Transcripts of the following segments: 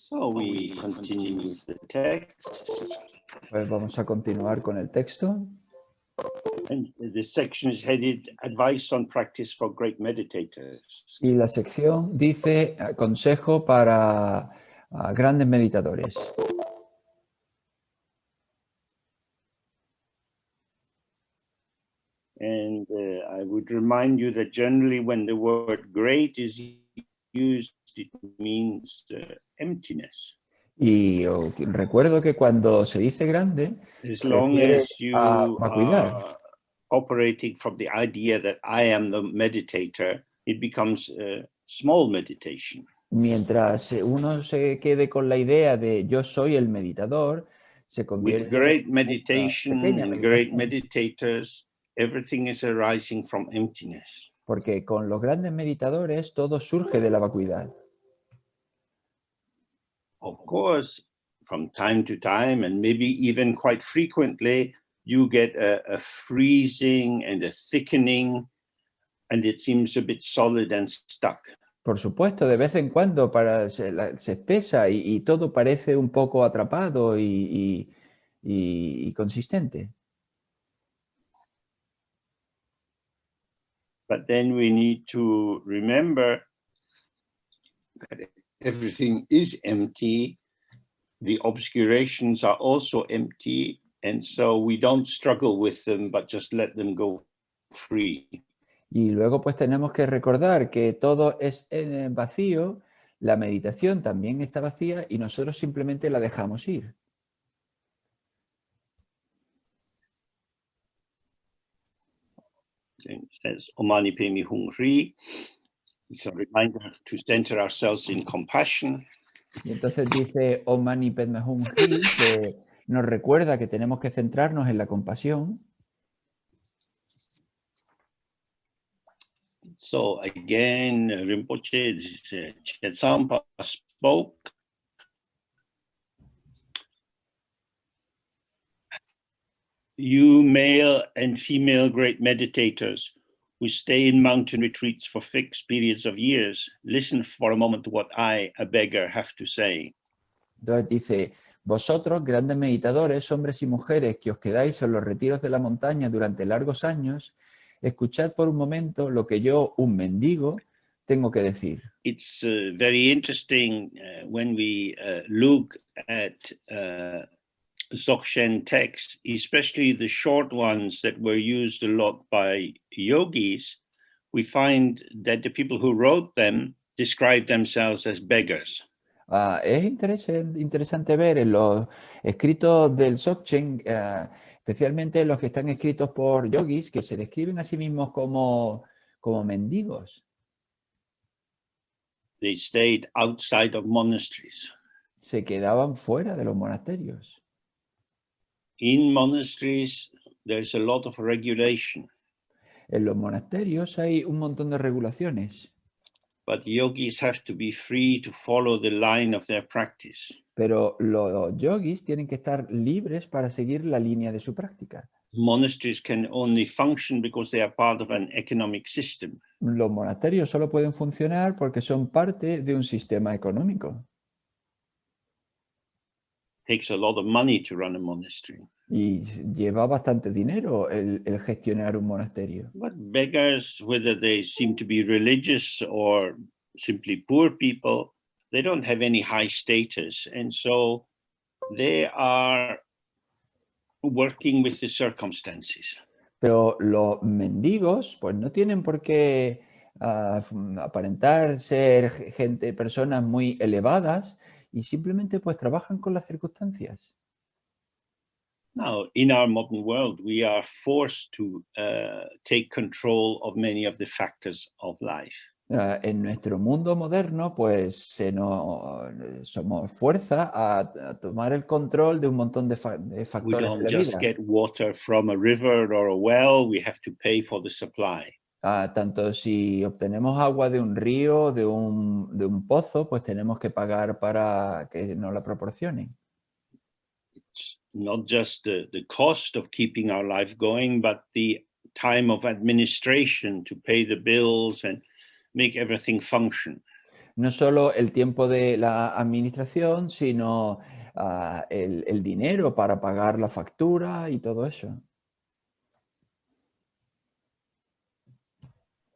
So we continue with the text. Pues vamos a continuar con el texto. And this section is headed Advice on Practice for Great Meditators. Y la sección dice consejo para grandes meditadores. And I would remind you that generally when the word great is used, it means emptiness. Y recuerdo que cuando se dice grande, As se long refiere as you a vacuidad. are operating from the idea that I am the meditator, it becomes a small meditation. Mientras uno se quede con la idea de yo soy el meditador, se With convierte great en una meditation pequeña and great meditación. meditators, everything is arising from emptiness. Porque con los grandes meditadores todo surge de la vacuidad. Of course, from time to time, and maybe even quite frequently, you get a freezing and a thickening, and it seems a bit solid and stuck. Por supuesto, de vez en cuando se espesa y todo parece un poco atrapado y consistente. But then we need to remember that everything is empty. The obscurations are also empty. And so we don't struggle with them, but just let them go free. Y luego pues tenemos que recordar que todo es vacío, la meditación también está vacía y nosotros simplemente la dejamos ir. It says, Omani Pemi Hung Ri. It's a reminder to center ourselves in compassion. Y entonces dice Om Mani Padme Hum Ri, que nos recuerda que tenemos que centrarnos en la compasión. So again, Rinpoche Chetsangpa spoke. You male and female great meditators who stay in mountain retreats for fixed periods of years, listen for a moment to what I, a beggar, have to say. Entonces dice, vosotros, grandes meditadores, hombres y mujeres que os quedáis en los retiros de la montaña durante largos años, escuchad por un momento lo que yo, un mendigo, tengo que decir. It's very interesting when we look at Dzogchen texts, especially the short ones that were used a lot by yogis, we find that the people who wrote them describe themselves as beggars. Es interesante ver en los escritos del Dzogchen, especialmente los que están escritos por yogis, que se describen a sí mismos como mendigos. They stayed outside of monasteries. Se quedaban fuera de los monasterios. In monasteries, there's a lot of regulation. En los monasterios hay un montón de regulaciones. But yogis have to be free to follow the line of their practice. Pero los yogis tienen que estar libres para seguir la línea de su práctica. Monasteries can only function because they are part of an economic system. Los monasterios solo pueden funcionar porque son parte de un sistema económico. It takes a lot of money to run a monastery. Y lleva bastante dinero el gestionar un monasterio. But beggars, whether they seem to be religious or simply poor people, they don't have any high status. And so they are working with the circumstances. Pero los mendigos, pues no tienen por qué aparentar ser personas muy elevadas y simplemente pues trabajan con las circunstancias. Now, in our modern world, we are forced to take control of many of the factors of life. En nuestro mundo moderno, pues somos fuerza a tomar el control de un montón de factores We don't de la just vida. get water from a river or a well, we have to pay for the supply. Tanto si obtenemos agua de un río, de un pozo, pues tenemos que pagar para que nos la proporcionen. It's not just the cost of keeping our life going, but the time of administration to pay the bills and make everything function. No solo el tiempo de la administración, sino el dinero para pagar la factura y todo eso.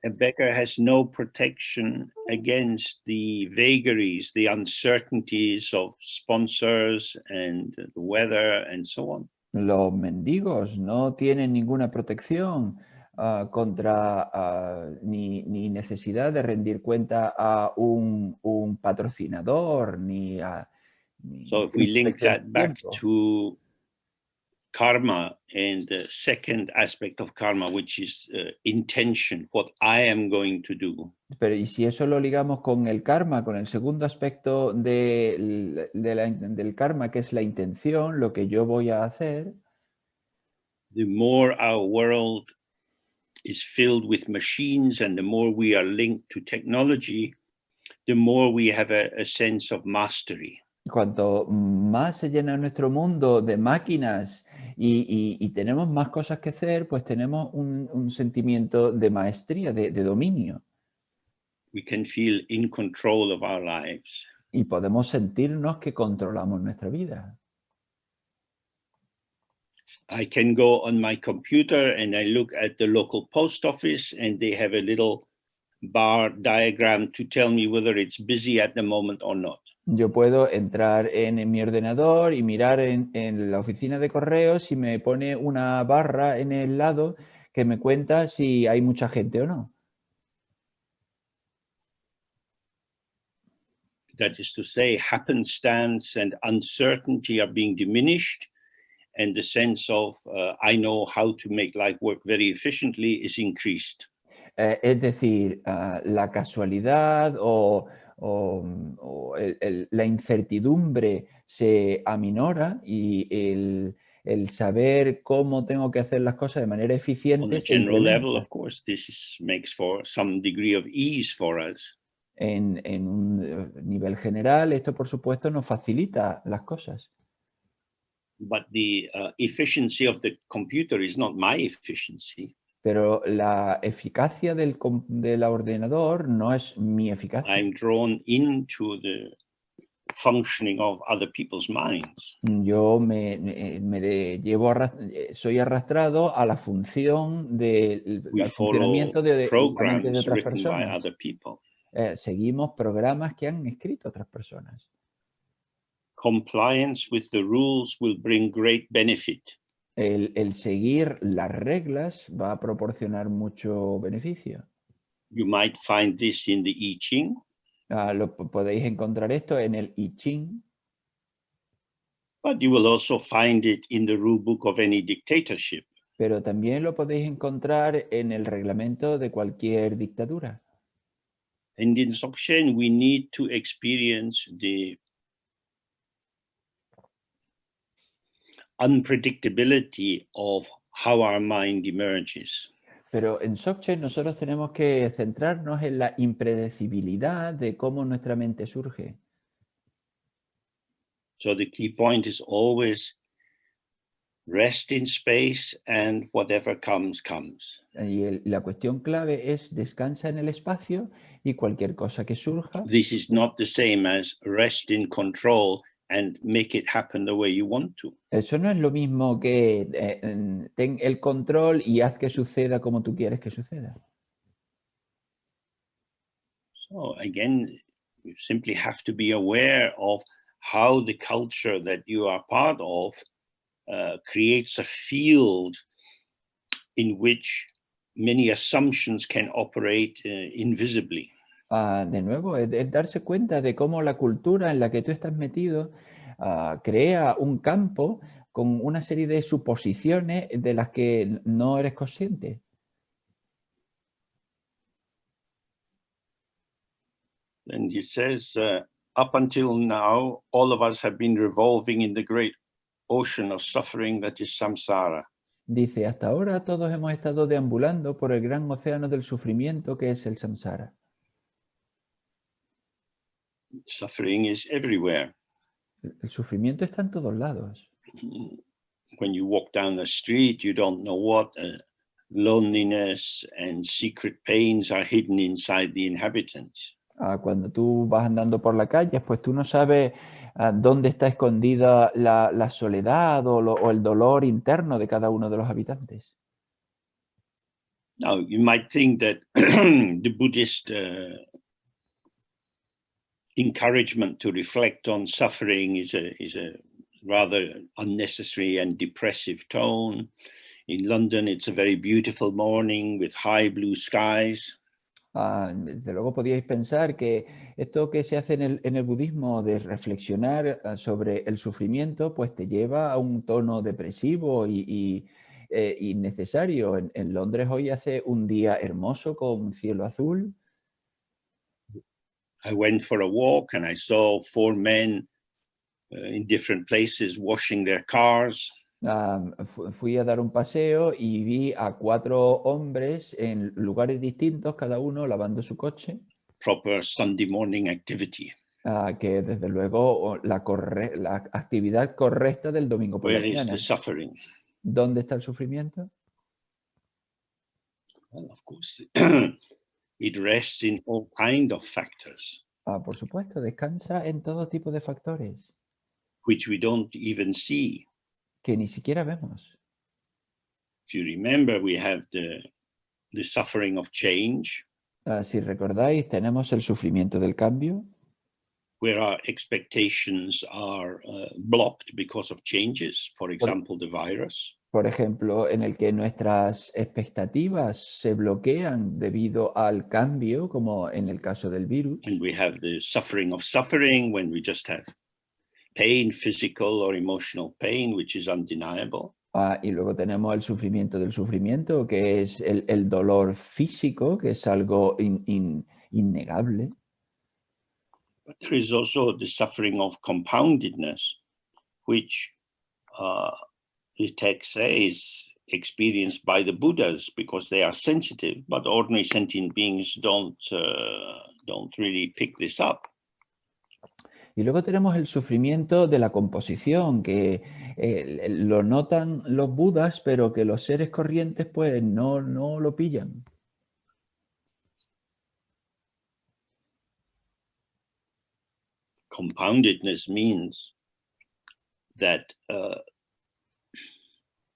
A beggar has no protection against the vagaries, the uncertainties of sponsors and the weather and so on. Los mendigos no tienen ninguna protección contra ni necesidad de rendir cuenta a un patrocinador, So if una we link protección that del back tiempo. to karma and the second aspect of karma, which is intention, what I am going to do. Pero y si eso lo ligamos con el karma, con el segundo aspecto del karma, que es la intención, lo que yo voy a hacer, The more our world is filled with machines and the more we are linked to technology, the more we have a sense of mastery. cuanto más se llena nuestro mundo de máquinas y tenemos más cosas que hacer, pues tenemos un sentimiento de maestría, de dominio. We can feel in control of our lives. Y podemos sentirnos que controlamos nuestra vida. I can go on my computer and I look at the local post office and they have a little bar diagram to tell me whether it's busy at the moment or not. Yo puedo entrar en mi ordenador y mirar en la oficina de correos y me pone una barra en el lado que me cuenta si hay mucha gente o no. That is to say, happenstance and uncertainty are being diminished, and the sense of I know how to make life work very efficiently is increased. Es decir, la casualidad o la incertidumbre se aminora y el saber cómo tengo que hacer las cosas de manera On eficiente a se general level, incrementa. of course, makes for some degree of ease for us. En un nivel general, esto por supuesto nos facilita las cosas. But the efficiency of the computer is not my efficiency. Pero la eficacia del ordenador no es mi eficacia. I'm drawn into the functioning of other people's minds. Yo soy arrastrado a la función We al follow funcionamiento de la mente de programs otras written by personas. other people. Seguimos programas que han escrito otras personas. Compliance with the rules will bring great benefit. El seguir las reglas va a proporcionar mucho beneficio. You might find this in the I Ching. Podéis encontrar esto en el I Ching. But you will also find it in the rule book of any dictatorship. Pero también lo podéis encontrar en el reglamento de cualquier dictadura. And in Dzogchen, we need to experience the unpredictability of how our mind emerges. Pero en Dzogchen nosotros tenemos que centrarnos en la impredecibilidad de cómo nuestra mente surge. So the key point is always rest in space and whatever comes, comes. Y la cuestión clave es descansa en el espacio y cualquier cosa que surja. This is not the same as rest in control and make it happen the way you want to. Eso no es lo mismo que ten el control y haz que suceda como tú quieres que suceda. So again, you simply have to be aware of how the culture that you are part of creates a field in which many assumptions can operate invisibly. De nuevo, es darse cuenta de cómo la cultura en la que tú estás metido crea un campo con una serie de suposiciones de las que no eres consciente. And he says, up until now, all of us have been revolving in the great ocean of suffering that is samsara. Dice, hasta ahora todos hemos estado deambulando por el gran océano del sufrimiento que es el samsara. Suffering is everywhere. El sufrimiento está en todos lados. When you walk down the street, you don't know what loneliness and secret pains are hidden inside the inhabitants. Cuando tú vas andando por la calle, pues tú no sabes dónde está escondida la soledad o el dolor interno de cada uno de los habitantes. Now, you might think that the Buddhist encouragement to reflect on suffering is a rather unnecessary and depressive tone. In London, it's a very beautiful morning with high blue skies. Desde luego podíais pensar que esto que se hace en el budismo de reflexionar sobre el sufrimiento, pues te lleva a un tono depresivo y innecesario. En Londres hoy hace un día hermoso con cielo azul. I went for a walk and I saw 4 men in different places washing their cars. Fui a dar un paseo y vi a 4 hombres en lugares distintos, cada uno lavando su coche. Proper Sunday morning activity. Que desde luego la actividad correcta del domingo por la Where is mañana. the suffering? ¿Dónde está el sufrimiento? Well, of course, it rests in all kinds of factors, Por supuesto, descansa en todo tipo de factores which we don't even see. que ni siquiera vemos. If you remember, we have the suffering of change, Si recordáis, tenemos el sufrimiento del cambio, where our expectations are blocked because of changes, for example, the virus. por ejemplo, en el que nuestras expectativas se bloquean debido al cambio, como en el caso del virus. And we have the suffering of suffering, when we just have pain, physical or emotional pain, which is undeniable. Y luego tenemos el sufrimiento del sufrimiento, que es el dolor físico, que es algo innegable. But there is also the suffering of compoundedness, which the text says experienced by the Buddhas because they are sensitive, but ordinary sentient beings don't really pick this up. Y luego tenemos el sufrimiento de la composición, que lo notan los budas, pero que los seres corrientes pues no lo pillan. Compoundedness means that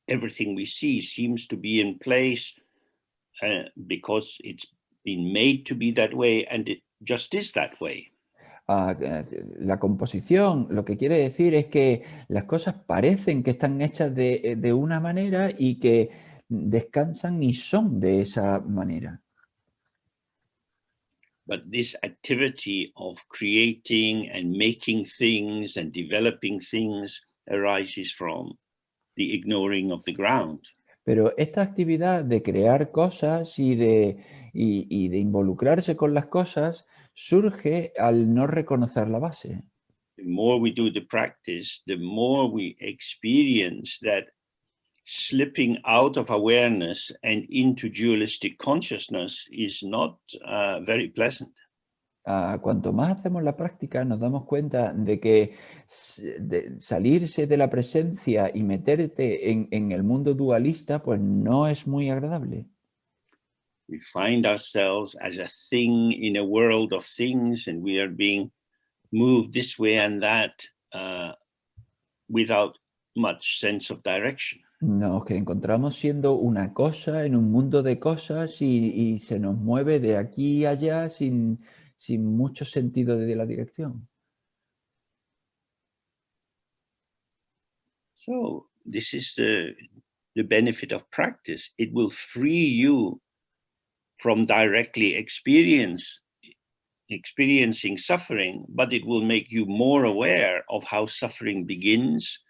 everything we see seems to be in place because it's been made to be that way, and it just is that way. La composición lo que quiere decir es que las cosas parecen que están hechas de una manera y que descansan y son de esa manera. But this activity of creating and making things and developing things arises from the ignoring of the ground. Pero esta actividad de crear cosas y de involucrarse con las cosas surge al no reconocer la base. The more we do the practice, the more we experience that slipping out of awareness and into dualistic consciousness is not very pleasant. Cuanto más hacemos la práctica, nos damos cuenta de que salirse de la presencia y meterte en el mundo dualista, pues no es muy agradable. We find ourselves as a thing in a world of things, and we are being moved this way and that without much sense of direction. Nos que encontramos siendo una cosa en un mundo de cosas y se nos mueve de aquí a allá sin mucho sentido de la dirección. So this is the benefit of practice. It will free you from directly experiencing suffering, but it will make you more aware of how suffering begins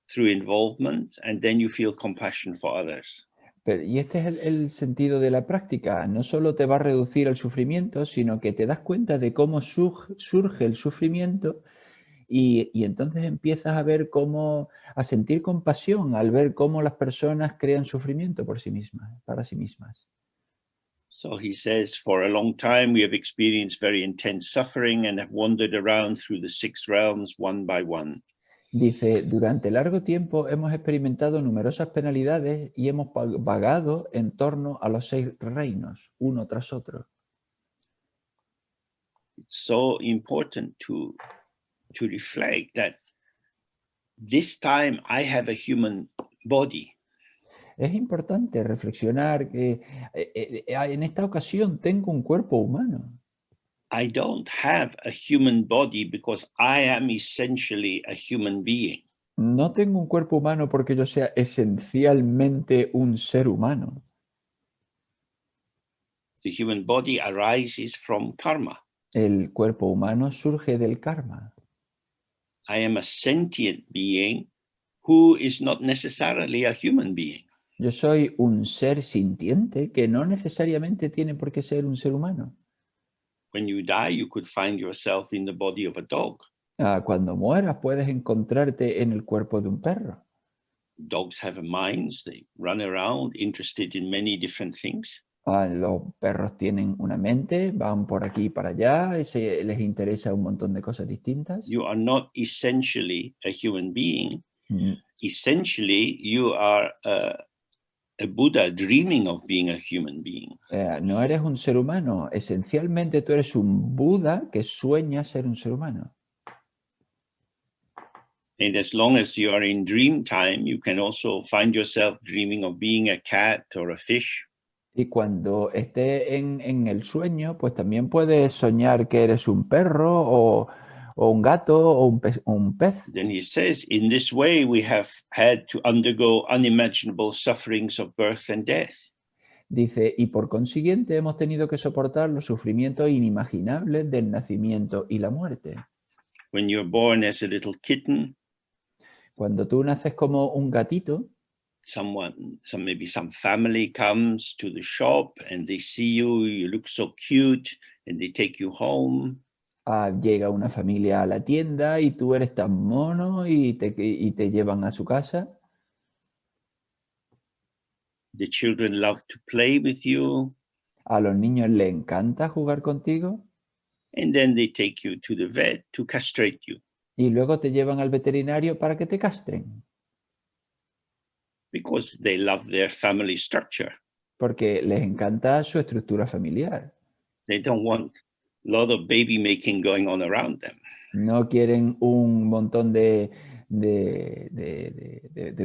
through involvement, and then you feel compassion for others. Y este es el sentido de la práctica. No solo te va a reducir el sufrimiento, sino que te das cuenta de cómo surge el sufrimiento y entonces empiezas a sentir compasión al ver cómo las personas crean sufrimiento por sí mismas, para sí mismas. So he says, for a long time we have experienced very intense suffering and have wandered around through the 6 realms one by one. Dice, durante largo tiempo hemos experimentado numerosas penalidades y hemos vagado en torno a los 6 reinos, uno tras otro. so important to reflect that this time I have a human body. Es importante reflexionar que en esta ocasión tengo un cuerpo humano. I don't have a human body because I am essentially a human being. No tengo un cuerpo humano porque yo sea esencialmente un ser humano. The human body arises from karma. El cuerpo humano surge del karma. I am a sentient being who is not necessarily a human being. Yo soy un ser sintiente que no necesariamente tiene por qué ser un ser humano. When you die, you could find yourself in the body of a dog. Cuando mueras puedes encontrarte en el cuerpo de un perro. Dogs have minds, they run around interested in many different things. Los perros tienen una mente, van por aquí y para allá, y les interesa un montón de cosas distintas. You are not essentially a human being. Mm, Essentially, you are a Buddha dreaming of being a human being. No eres un ser humano, esencialmente tú eres un Buda que sueña ser un ser humano. And as long as you are in dream time, you can also find yourself dreaming of being a cat or a fish. Y cuando estés en el sueño, pues también puedes soñar que eres un perro o un gato o un pez. Then he says, in this way, we have had to undergo unimaginable sufferings of birth and death. Dice, y por consiguiente hemos tenido que soportar los sufrimientos inimaginables del nacimiento y la muerte. When you're born as a little kitten, Cuando tú naces como un gatito, maybe some family comes to the shop and they see you, you look so cute, and they take you home. llega una familia a la tienda y tú eres tan mono y te llevan a su casa. The children love to play with you. A los niños les encanta jugar contigo. And then they take you to the vet to castrate you. Y luego te llevan al veterinario para que te castren. Because they love their family structure. Porque les encanta su estructura familiar. They don't want a lot of baby making going on around them. No quieren un montón de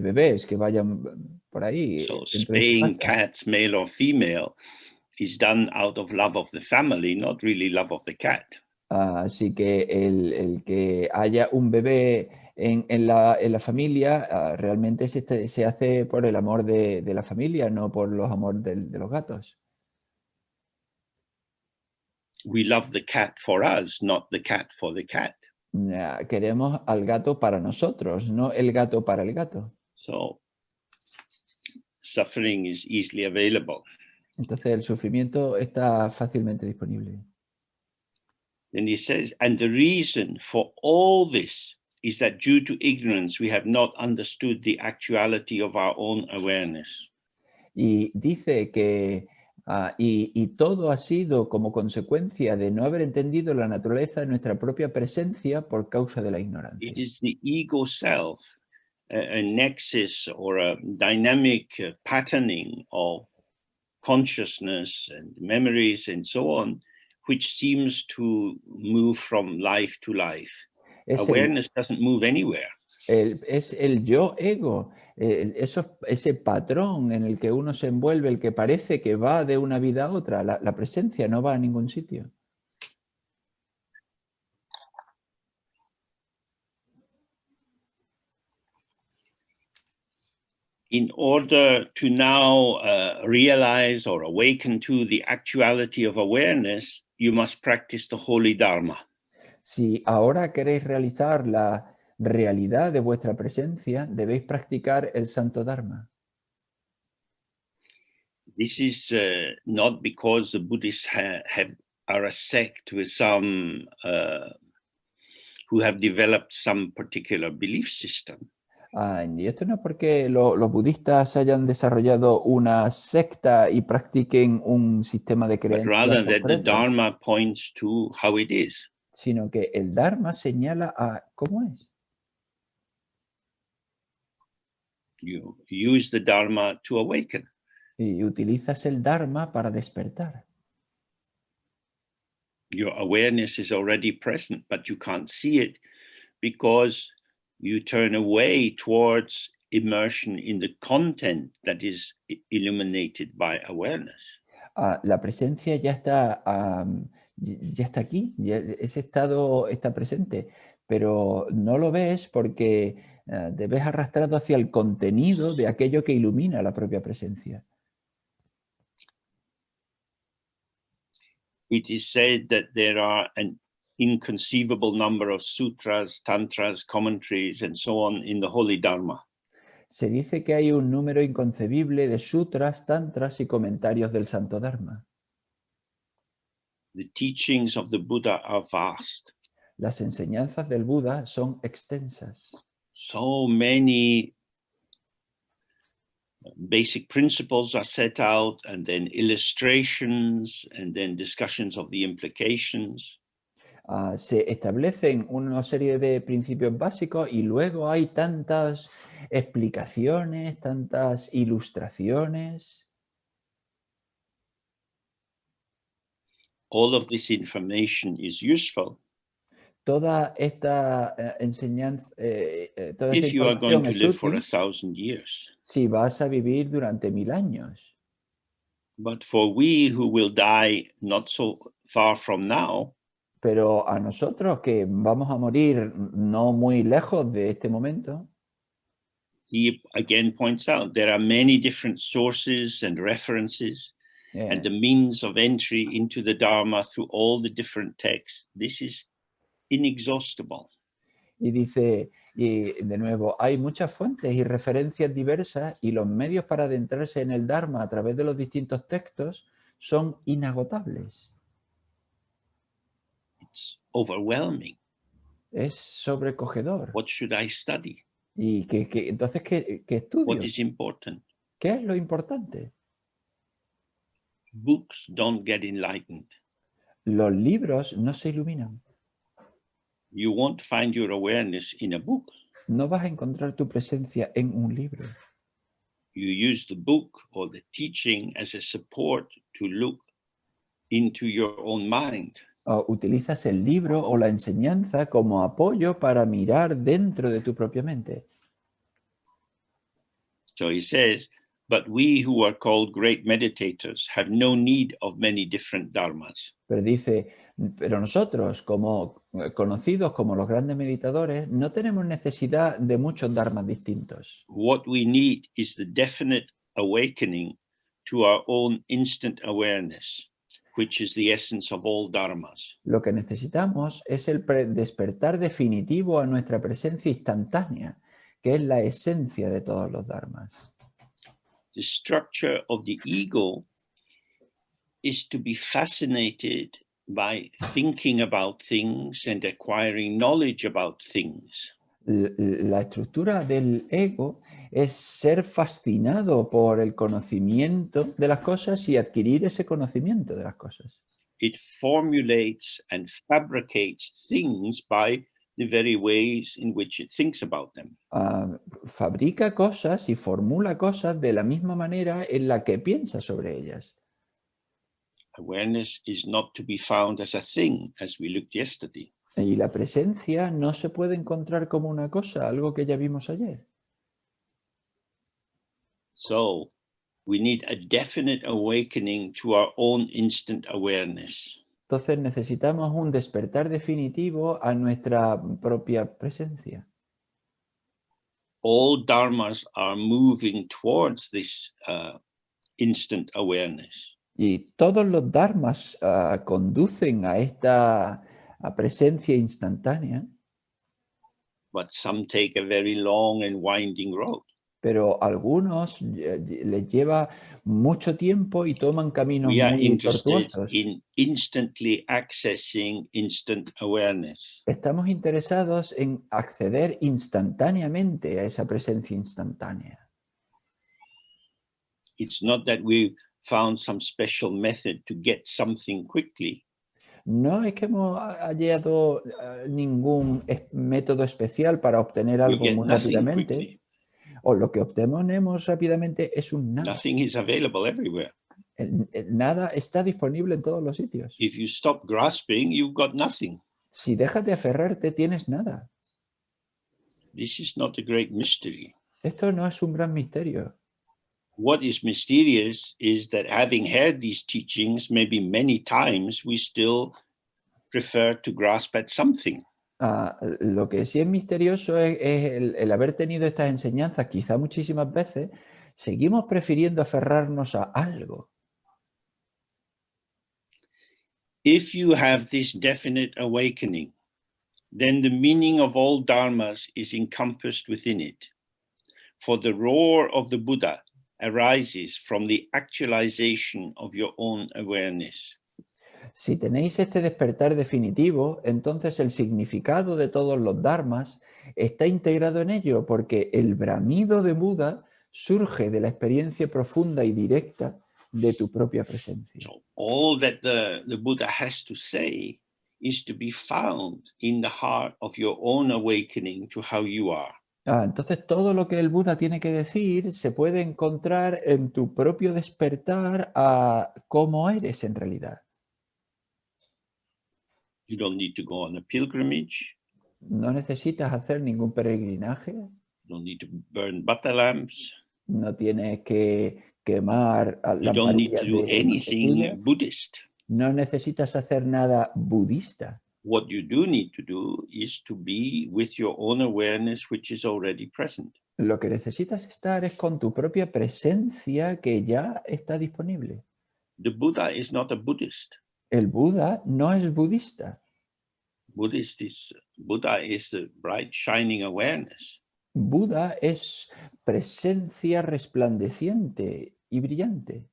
bebés que vayan por ahí. So spaying cats, male or female, is done out of love of the family, not really love of the cat. Así que el que haya un bebé en la familia realmente se hace por el amor de la familia, no por los amores de los gatos. We love the cat for us, not the cat for the cat. Queremos al gato para nosotros, no el gato para el gato. So suffering is easily available. Entonces el sufrimiento está fácilmente disponible. Then he says, and the reason for all this is that due to ignorance, we have not understood the actuality of our own awareness. Y dice que y todo ha sido como consecuencia de no haber entendido la naturaleza de nuestra propia presencia por causa de la ignorancia. It is the ego self, a nexus or a dynamic patterning of consciousness and memories and so on, which seems to move from life to life. Awareness doesn't move anywhere. Es el yo ego, ese patrón en el que uno se envuelve, el que parece que va de una vida a otra. La presencia no va a ningún sitio. In order to now realize or awaken to the actuality of awareness, you must practice the holy Dharma. Si ahora queréis realizar la realidad de vuestra presencia, debéis practicar el Santo Dharma. This is not because the Buddhists are a sect with some who have developed some particular belief system. Y esto no es porque los budistas hayan desarrollado una secta y practiquen un sistema de But creencias rather that the concreto, Dharma points to how it is. sino que el Dharma señala a cómo es. You use the Dharma to awaken. Y utilizas el Dharma para despertar. Your awareness is already present, but you can't see it because you turn away towards immersion in the content that is illuminated by awareness. La presencia ya está aquí, ese estado está presente, pero no lo ves porque te ves arrastrado hacia el contenido de aquello que ilumina la propia presencia. It is said that there are an inconceivable number of sutras, tantras, commentaries, and so on in the Holy Dharma. Se dice que hay un número inconcebible de sutras, tantras y comentarios del Santo Dharma. The teachings of the Buddha are vast. Las enseñanzas del Buda son extensas. So many basic principles are set out, and then illustrations, and then discussions of the implications. Se establecen una serie de principios básicos y luego hay tantas explicaciones, tantas ilustraciones. All of this information is useful Toda esta enseñanza, toda esta if you are going información to es live for útil 1,000 years. si vas a vivir durante 1000 años. But for we who will die not so far from now, Pero a nosotros que vamos a morir no muy lejos de este momento, he again points out there are many different sources and references and the means of entry into the Dharma through all the different texts. This is inexhaustible. y dice, y de nuevo, hay muchas fuentes y referencias diversas y los medios para adentrarse en el Dharma a través de los distintos textos son inagotables. It's overwhelming. Es sobrecogedor. What should I study? Y entonces, ¿qué What estudio? is important? ¿Qué es lo importante? Books don't get enlightened. Los libros no se iluminan. You won't find your awareness in a book. No vas a encontrar tu presencia en un libro. You use the book or the teaching as a support to look into your own mind. Utilizas el libro o la enseñanza como apoyo para mirar dentro de tu propia mente. So he says, but we who are called great meditators have no need of many different dharmas. Pero dice, pero nosotros, como conocidos como los grandes meditadores, no tenemos necesidad de muchos dharmas distintos. What we need is the definite awakening to our own instant awareness, which is the essence of all dharmas. Lo que necesitamos es el despertar definitivo a nuestra presencia instantánea, que es la esencia de todos los dharmas. The structure of the ego is to be fascinated by thinking about things and acquiring knowledge about things. La estructura del ego es ser fascinado por el conocimiento de las cosas y adquirir ese conocimiento de las cosas. It formulates and fabricates things by the very ways in which it thinks about them. Fabrica cosas y formula cosas de la misma manera en la que piensa sobre ellas. Awareness is not to be found as a thing, as we looked yesterday. Y la presencia no se puede encontrar como una cosa, algo que ya vimos ayer. So we need a definite awakening to our own instant awareness. Entonces necesitamos un despertar definitivo a nuestra propia presencia. All dharmas are moving towards this instant awareness. Y todos los dharmas conducen a esta presencia instantánea. But some take a very long and winding road. Pero a algunos les lleva mucho tiempo y toman caminos We are muy interested tortuosos. in instantly accessing instant awareness. Estamos interesados en acceder instantáneamente a esa presencia instantánea. It's not that we found some special method to get something quickly. No es que hemos hallado ningún método especial para obtener You algo get muy nothing rápidamente. quickly. O lo que obtenemos rápidamente es un nada. Nothing is available everywhere. Nada está disponible en todos los sitios. If you stop grasping, you've got nothing. Si dejas de aferrarte, tienes nada. This is not a great mystery. Esto no es un gran misterio. What is mysterious is that having heard these teachings maybe many times, we still prefer to grasp at something. Lo que sí es misterioso es el haber tenido estas enseñanzas, quizá muchísimas veces, seguimos prefiriendo aferrarnos a algo. If you have this definite awakening, then the meaning of all dharmas is encompassed within it. For the roar of the Buddha arises from the actualization of your own awareness. Si tenéis este despertar definitivo, entonces el significado de todos los dharmas está integrado en ello, porque el bramido de Buda surge de la experiencia profunda y directa de tu propia presencia. So all that the Buddha has to say is to be found in the heart of your own awakening to how you are. Entonces todo lo que el Buda tiene que decir se puede encontrar en tu propio despertar a cómo eres en realidad. You don't need to go on a pilgrimage. No necesitas hacer ningún peregrinaje, You don't need to burn butter lamps. no tienes que quemar You don't need lamparillas to do de mantequilla, anything Buddhist. no necesitas hacer nada budista. What you do need to do is to be with your own awareness, which is already present. Lo que necesitas estar es con tu propia presencia que ya está disponible. The Buddha is not a Buddhist. El Buda no es budista. Buddha is the bright, shining awareness. Buda es presencia resplandeciente y brillante.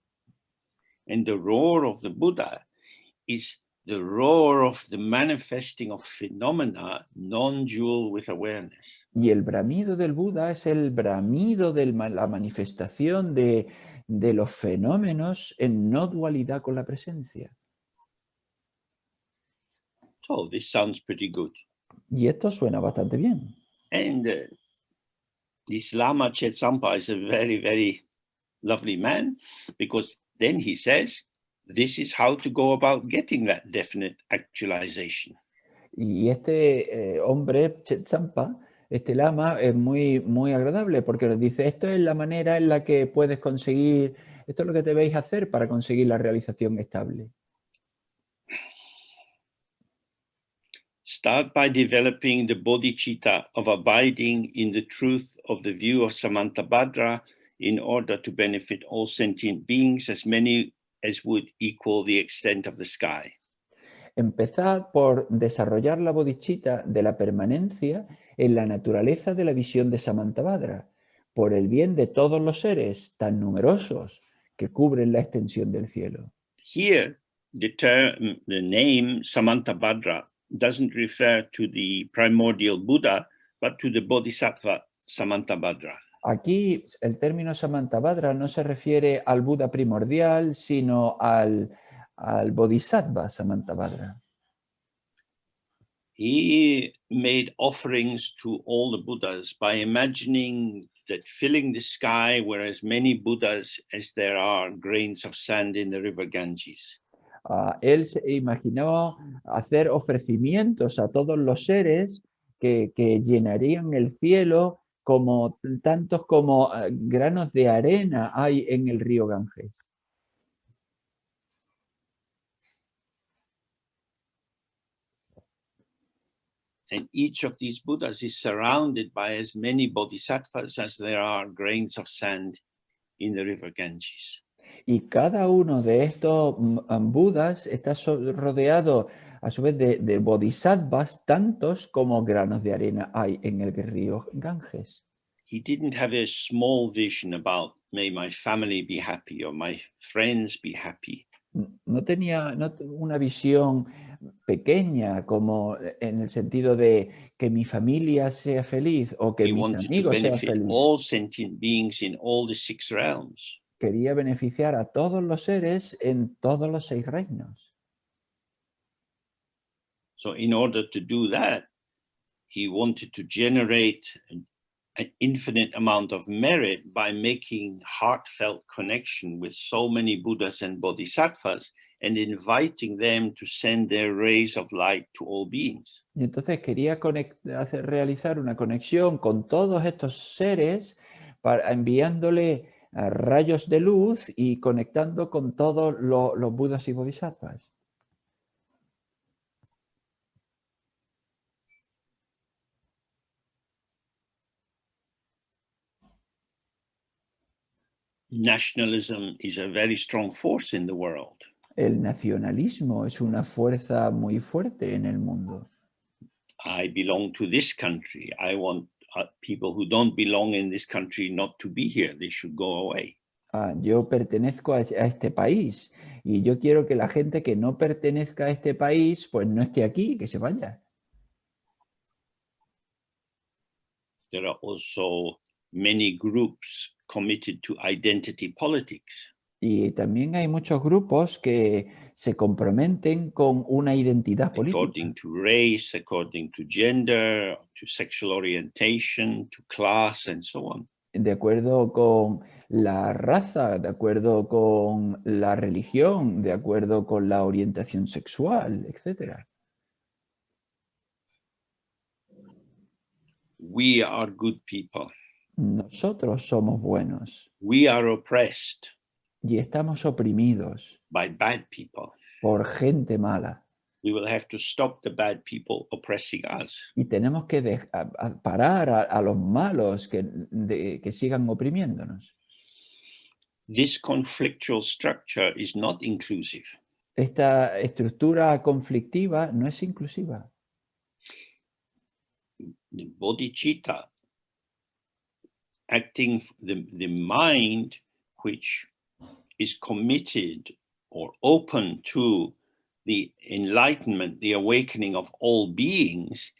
And the roar of the Buddha is the roar of the manifesting of phenomena non-dual with awareness. Y el bramido del Buda es el bramido de la manifestación de los fenómenos en no dualidad con la presencia. So this sounds pretty good. Y esto suena bastante bien. And this Lama Chetsangpa is a very, very lovely man, because then he says, this is how to go about getting that definite actualization. Y este hombre, Chetsangpa, este lama, es muy, muy agradable porque nos dice, esto es la manera en la que puedes conseguir, esto es lo que debéis hacer para conseguir la realización estable. Start by developing the bodhicitta of abiding in the truth of the view of Samantabhadra in order to benefit all sentient beings, as many as would equal the extent of the sky. Empezad por desarrollar la bodhicitta de la permanencia en la naturaleza de la visión de Samantabhadra, por el bien de todos los seres tan numerosos que cubren la extensión del cielo. Here, the name Samantabhadra doesn't refer to the primordial Buddha, but to the Bodhisattva Samantabhadra. Aquí el término Samantabhadra no se refiere al Buda primordial, sino al Bodhisattva Samantabhadra. He made offerings to all the Buddhas by imagining that filling the sky were as many Buddhas as there are grains of sand in the river Ganges. Él se imaginó hacer ofrecimientos a todos los seres que llenarían el cielo como tantos como granos de arena hay en el río Ganges. And each of these Buddhas is surrounded by as many bodhisattvas as there are grains of sand in the river Ganges. Y cada uno de estos Budas está rodeado a su vez de bodhisattvas, tantos como granos de arena hay en el río Ganges. He didn't have a small vision about, may my family be happy or my friends be happy. No tenía una visión pequeña como en el sentido de que mi familia sea feliz o que He mis wanted to amigos sean benefit felices. all sentient beings in all the 6 realms. Quería beneficiar a todos los seres en todos los 6 reinos. So in order to do that, he wanted to generate an infinite amount of merit by making heartfelt connection with so many Buddhas and Bodhisattvas and inviting them to send their rays of light to all beings. Y entonces quería realizar una conexión con todos estos seres, enviándole rayos de luz y conectando con todos los Budas y Bodhisattvas. Nationalism is a very strong force in the world. El nacionalismo es una fuerza muy fuerte en el mundo. I belong to this country. I want people who don't belong in this country not to be here. They should go away. Yo pertenezco a este país y yo quiero que la gente que no pertenezca a este país pues no esté aquí, que se vaya. There are also many groups committed to identity politics. Y también hay muchos grupos que se comprometen con una identidad política. According to race, according to gender, to sexual orientation, to class, and so on. De acuerdo con la raza, de acuerdo con la religión, de acuerdo con la orientación sexual, etc. We are good people. Nosotros somos buenos We are oppressed y estamos oprimidos by bad people. por gente mala. We will have to stop the bad people oppressing us. Y tenemos que parar a los malos que sigan oprimiéndonos. This conflictual structure is not inclusive. Esta estructura conflictiva no es inclusiva. The bodhicitta, acting the mind which is committed or open to the enlightenment, the awakening of all beings,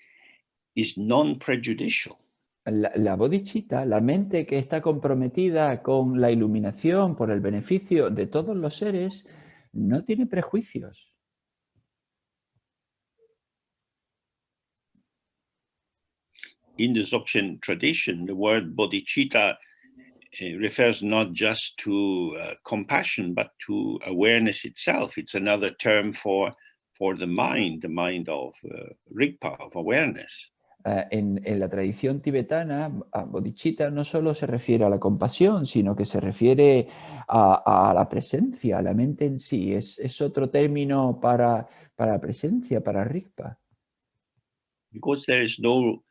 is non-prejudicial. La bodhicitta, la mente que está comprometida con la iluminación por el beneficio de todos los seres, no tiene prejuicios. In the Dzogchen tradition, the word bodhicitta refers not just to compassion, but to awareness itself. It's another term for the mind of Rigpa, of awareness. En la tradición tibetana, bodhicitta no solo se refiere a la compasión, sino que se refiere a la presencia, a la mente en sí. Es otro término para la presencia, para Rigpa. Because there is no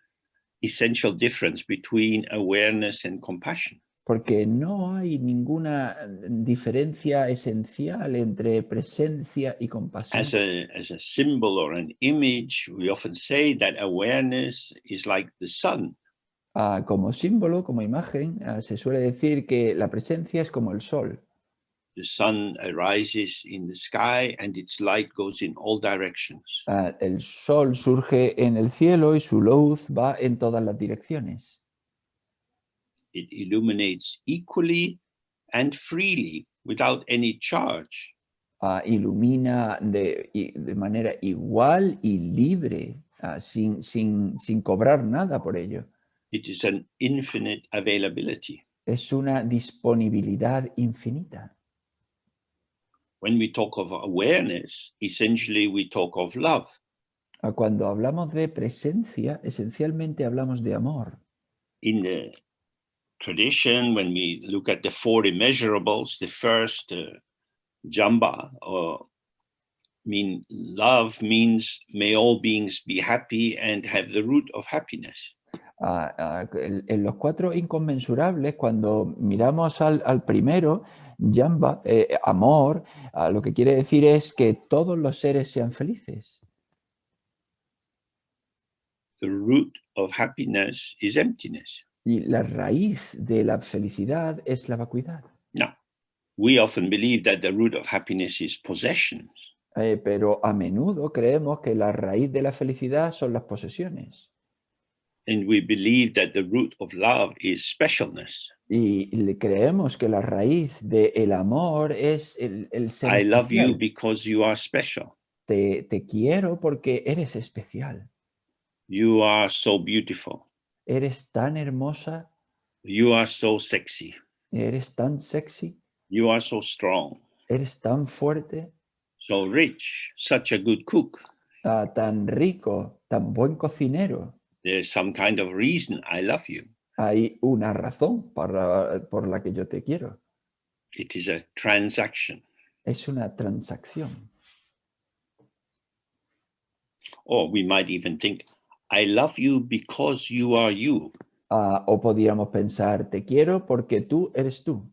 essential difference between awareness and compassion. Porque no hay ninguna diferencia esencial entre presencia y compasión. As a symbol or an image, we often say that awareness is like the sun. Como símbolo, como imagen, se suele decir que la presencia es como el sol. The sun arises in the sky and its light goes in all directions. El sol surge en el cielo y su luz va en todas las direcciones. It illuminates equally and freely without any charge. Ilumina de manera igual y libre, sin cobrar nada por ello. It is an infinite availability. Es una disponibilidad infinita. When we talk of awareness, essentially we talk of love. Cuando hablamos de presencia, esencialmente hablamos de amor. In the tradition, when we look at the four immeasurables, the first jamba, love means may all beings be happy and have the root of happiness. En los cuatro inconmensurables, cuando miramos al primero, jamba, amor, lo que quiere decir es que todos los seres sean felices. The root of happiness is emptiness. Y la raíz de la felicidad es la vacuidad. Now, we often believe that the root of happiness is possessions. Pero a menudo creemos que la raíz de la felicidad son las posesiones. And we believe that the root of love is specialness. Y creemos que la raíz del amor es el ser I love especial. you because you are special. Te quiero porque eres especial. You are so beautiful. Eres tan hermosa, You are so sexy. eres tan sexy, You are so strong, eres tan fuerte, so rich, such a good cook. tan rico, tan buen cocinero. There's some kind of reason I love you. Hay una razón por la que yo te quiero. It is a transaction. Es una transacción. Or we might even think, I love you because you are you. O podríamos pensar, te quiero porque tú eres tú.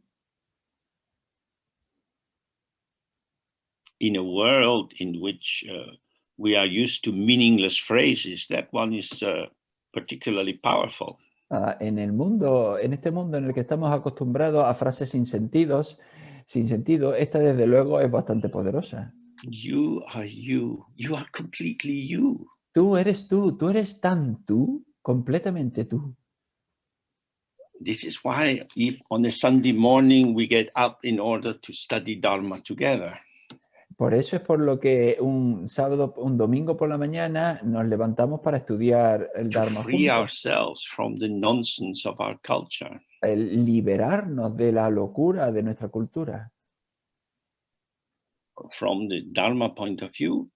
In a world in which we are used to meaningless phrases, that one is particularly powerful. En este mundo en el que estamos acostumbrados a frases sin sentido, esta desde luego es bastante poderosa. You are you. You are completely you. Tú eres tan tú, completamente tú. This is why if on a Sunday morning we get up in order to study Dharma together. Por eso es por lo que un domingo por la mañana nos levantamos para estudiar el To Dharma free juntos. ourselves from the nonsense of our culture. El liberarnos de la locura de nuestra cultura. From the Dharma point of view,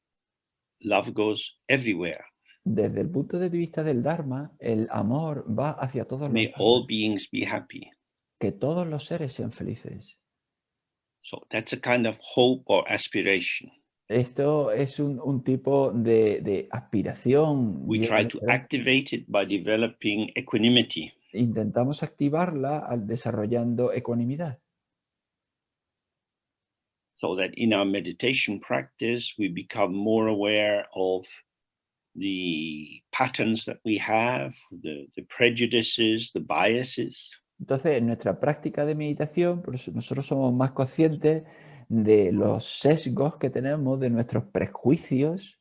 love goes everywhere. Desde el punto de vista del Dharma, el amor va hacia todos May los all lados. beings be happy. Que todos los seres sean felices. So that's a kind of hope or aspiration. Esto es un tipo de aspiración. We try to activate it by developing equanimity. Intentamos activarla desarrollando ecuanimidad. So that in our meditation practice, we become more aware of the patterns that we have, the prejudices, the biases. Entonces, en nuestra práctica de meditación, nosotros somos más conscientes de los sesgos que tenemos, de nuestros prejuicios.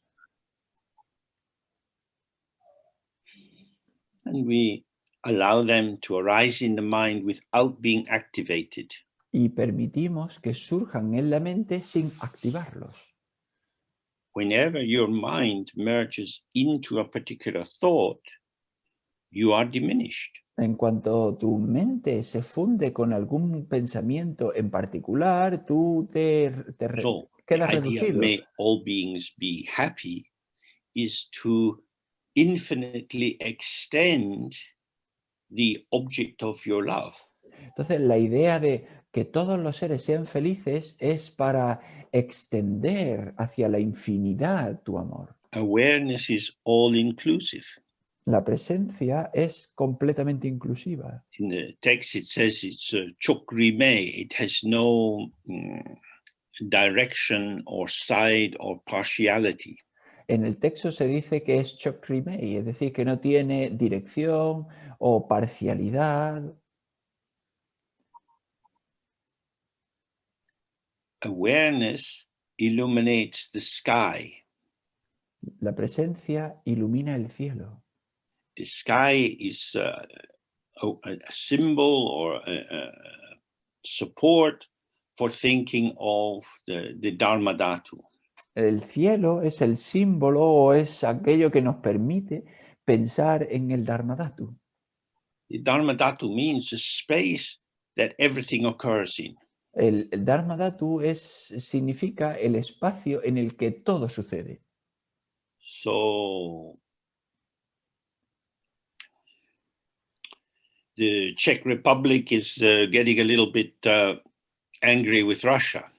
And we allow them to arise in the mind without being activated. Y permitimos que surjan en la mente sin activarlos. Whenever your mind merges into a particular thought, you are diminished. En cuanto tu mente se funde con algún pensamiento en particular, tú So quedas the idea, reducido. may all beings be happy, is to infinitely extend the object of your love. Entonces, la idea de que todos los seres sean felices es para extender hacia la infinidad tu amor. Awareness is all inclusive. La presencia es completamente inclusiva. In the text, it says it's chokrime. It has no direction or side or partiality. En el texto se dice que es chokrimei, es decir, que no tiene dirección o parcialidad. Awareness illuminates the sky. La presencia ilumina el cielo. The sky is a symbol or a support for thinking of the Dharma Dhatu. El cielo es el símbolo o es aquello que nos permite pensar en el Dharmadhatu. The Dharma Dhatu means a space that everything occurs in. El Dharmadhatu significa el espacio en el que todo sucede. So the Czech Republic is getting a little bit angry with Russia.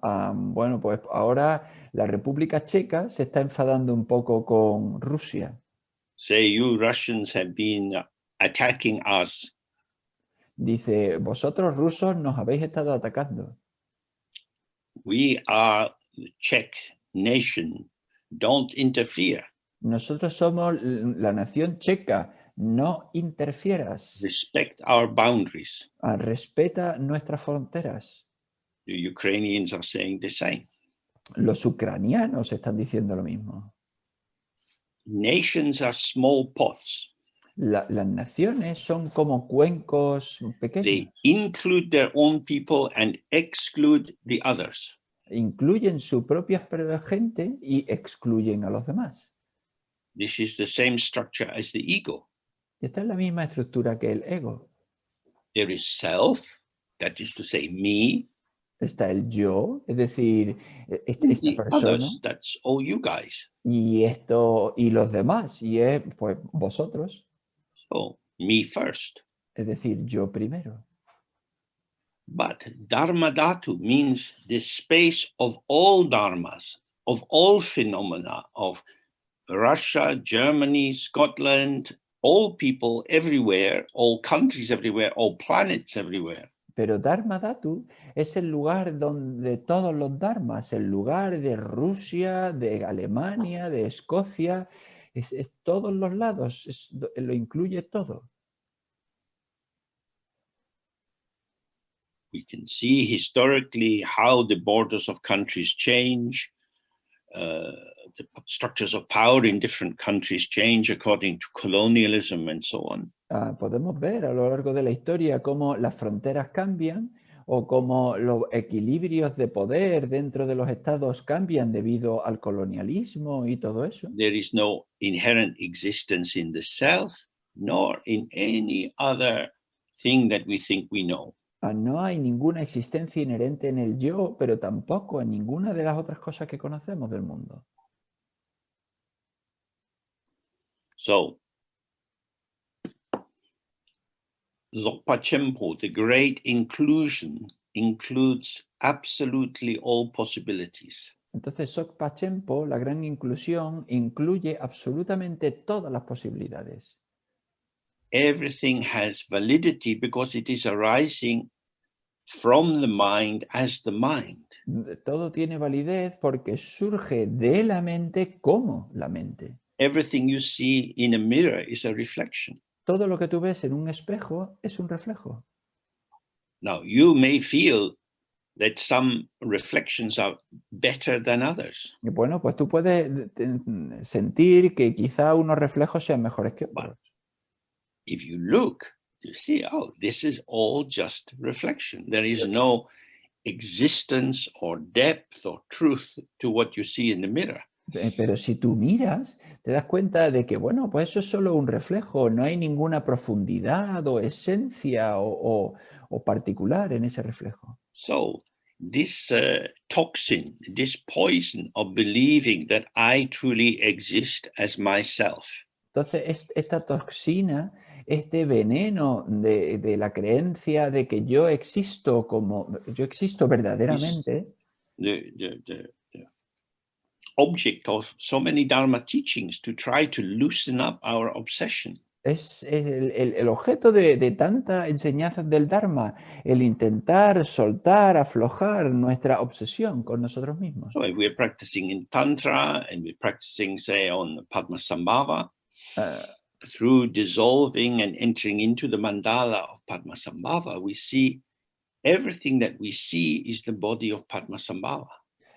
Bueno, pues ahora la República Checa se está enfadando un poco con Rusia. Say, you Russians have been attacking us. Dice, vosotros rusos nos habéis estado atacando. We are the Czech nation. Don't interfere. Nosotros somos la nación checa. No interfieras. Respect our boundaries. Respeta nuestras fronteras. The Ukrainians are saying the same. Los ucranianos están diciendo lo mismo. Nations are small pots. Las naciones son como cuencos pequeños. They include their own people and exclude the others. Incluyen su propia gente y excluyen a los demás. This is the same structure as the ego. Y esta es la misma estructura que el ego. There is self, that is to say, me, Está el yo, es decir, and esta the persona, others, that's all you guys. y esto, y los demás, y es pues vosotros, So, me first. es decir, yo primero. But Dharma Dhatu means the space of all dharmas, of all phenomena, of Russia, Germany, Scotland, all people everywhere, all countries everywhere, all planets everywhere. Pero Dharma Dhatu es el lugar donde todos los dharmas, el lugar de Rusia, de Alemania, de Escocia, es todos los lados, lo incluye todo. We can see historically how the borders of countries change, the structures of power in different countries change according to colonialism and so on. Podemos ver a lo largo de la historia cómo las fronteras cambian o cómo los equilibrios de poder dentro de los estados cambian debido al colonialismo y todo eso. There is no inherent existence in the self, nor in any other thing that we think we know. No hay ninguna existencia inherente en el yo, pero tampoco en ninguna de las otras cosas que conocemos del mundo. So, Dzogpa Chenpo, the great inclusion, includes absolutely all possibilities. Entonces, Sokpa Chenpo, la gran inclusión, incluye absolutamente todas las posibilidades. Everything has validity because it is arising from the mind as the mind. Todo tiene validez porque surge de la mente como la mente. Everything you see in a mirror is a reflection. Todo lo que tú ves en un espejo es un reflejo. Now, you may feel that some reflections are better than others. Y bueno, pues tú puedes sentir que quizá unos reflejos sean mejores que otros. If you look, you see, oh, this is all just reflection. There is no existence or depth or truth to what you see in the mirror. Pero si tú miras, te das cuenta de que, bueno, pues eso es solo un reflejo, no hay ninguna profundidad o esencia o particular en ese reflejo. So this toxin, this poison of believing that I truly exist as myself, Entonces, esta toxina, este veneno de la creencia de que yo existo yo existo is verdaderamente, the object of so many Dharma teachings to try to loosen up our obsession. es el objeto de tantas enseñanzas del Dharma, el intentar soltar, aflojar nuestra obsesión con nosotros mismos. So if we're practicing in Tantra and we're practicing, say, on Padmasambhava, Ah, through dissolving and entering into the mandala of Padmasambhava, we see everything that we see is the body of Padmasambhava.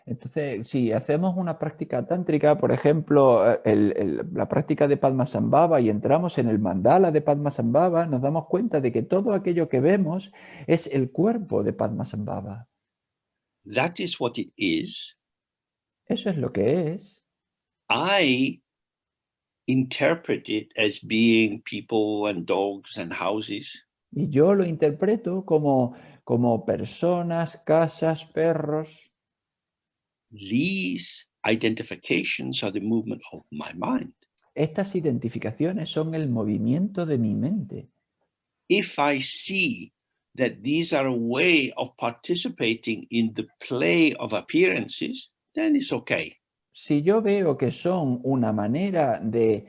Entonces, si hacemos una práctica tántrica, por ejemplo, la práctica de Padmasambhava y entramos en el mandala de Padmasambhava, nos damos cuenta de que todo aquello que vemos es el cuerpo de Padmasambhava. That is what it is. Eso es lo que es. I interpret it as being people and dogs and houses. Y yo lo interpreto como personas, casas, perros. These identifications are the movement of my mind. Estas identificaciones son el movimiento de mi mente. If I see that these are a way of participating in the play of appearances, then it's okay. Si yo veo que son una manera de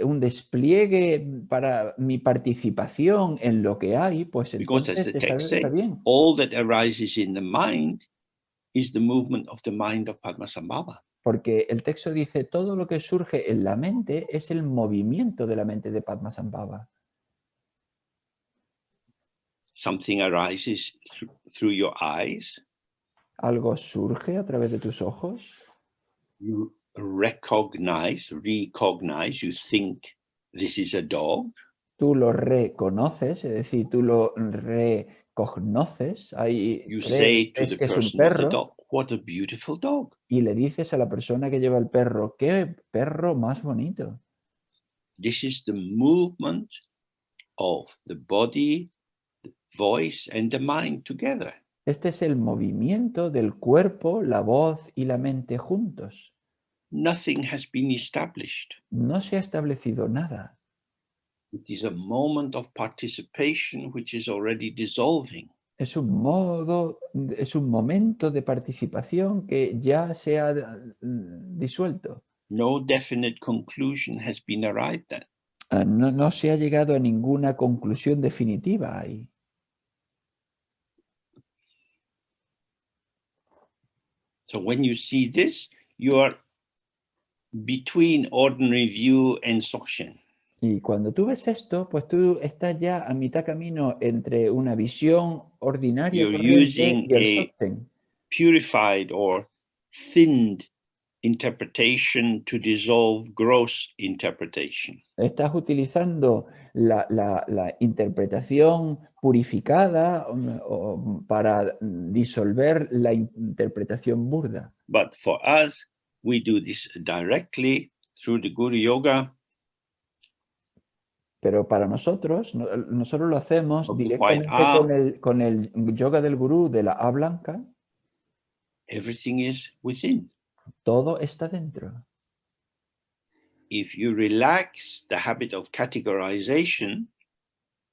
un despliegue para mi participación en lo que hay, pues Because as entonces the text está says, bien. all that arises in the mind is the movement of the mind of Padmasambhava. Porque el texto dice, todo lo que surge en la mente es el movimiento de la mente de Padmasambhava. Something arises through your eyes. Algo surge a través de tus ojos. You recognize, you think this is a dog. Tú lo reconoces, es decir, tú lo recognoces. Ahí You say to crees the que es un person with the perro. dog, what a beautiful dog. Y le dices a la persona que lleva el perro, ¡qué perro más bonito! This is the movement of the body, the voice, and the mind together. Este es el movimiento del cuerpo, la voz y la mente juntos. Nothing has been established. No se ha establecido nada. It is a moment of participation which is already dissolving. Es un momento de participación que ya se ha disuelto. No definite conclusion has been arrived at. No se ha llegado a ninguna conclusión definitiva ahí. So when you see this, you are between ordinary view and instruction. Y cuando tú ves esto, pues tú estás ya a mitad camino entre una visión ordinaria You're corriente using y el a sostén. purified or thinned interpretation to dissolve gross interpretation. Estás utilizando la interpretación purificada para disolver la interpretación burda. But for us, we do this directly through the Guru Yoga. Pero para nosotros, nosotros lo hacemos of the white directamente con el yoga del gurú de la A blanca. Everything is within. Todo está dentro. If you relax the habit of categorization,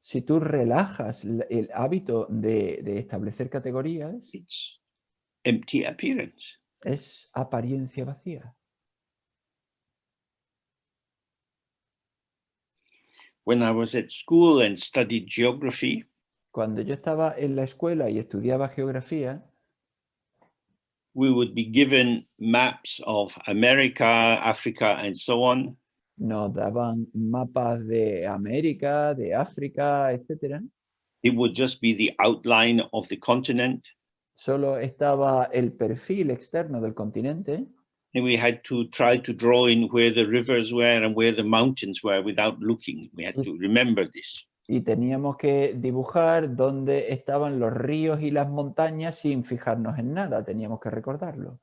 Si tú relajas el hábito de establecer categorías, it's empty appearance. es apariencia vacía. When I was at school and studied geography, Cuando yo estaba en la escuela y estudiaba geografía, we would be given maps of America, Africa, and so on. nos daban mapas de América, de África, etc. It would just be the outline of the continent. Solo estaba el perfil externo del continente. And we had to try to draw in where the rivers were and where the mountains were without looking. We had to remember this. Y teníamos que dibujar dónde estaban los ríos y las montañas sin fijarnos en nada. Teníamos que recordarlo.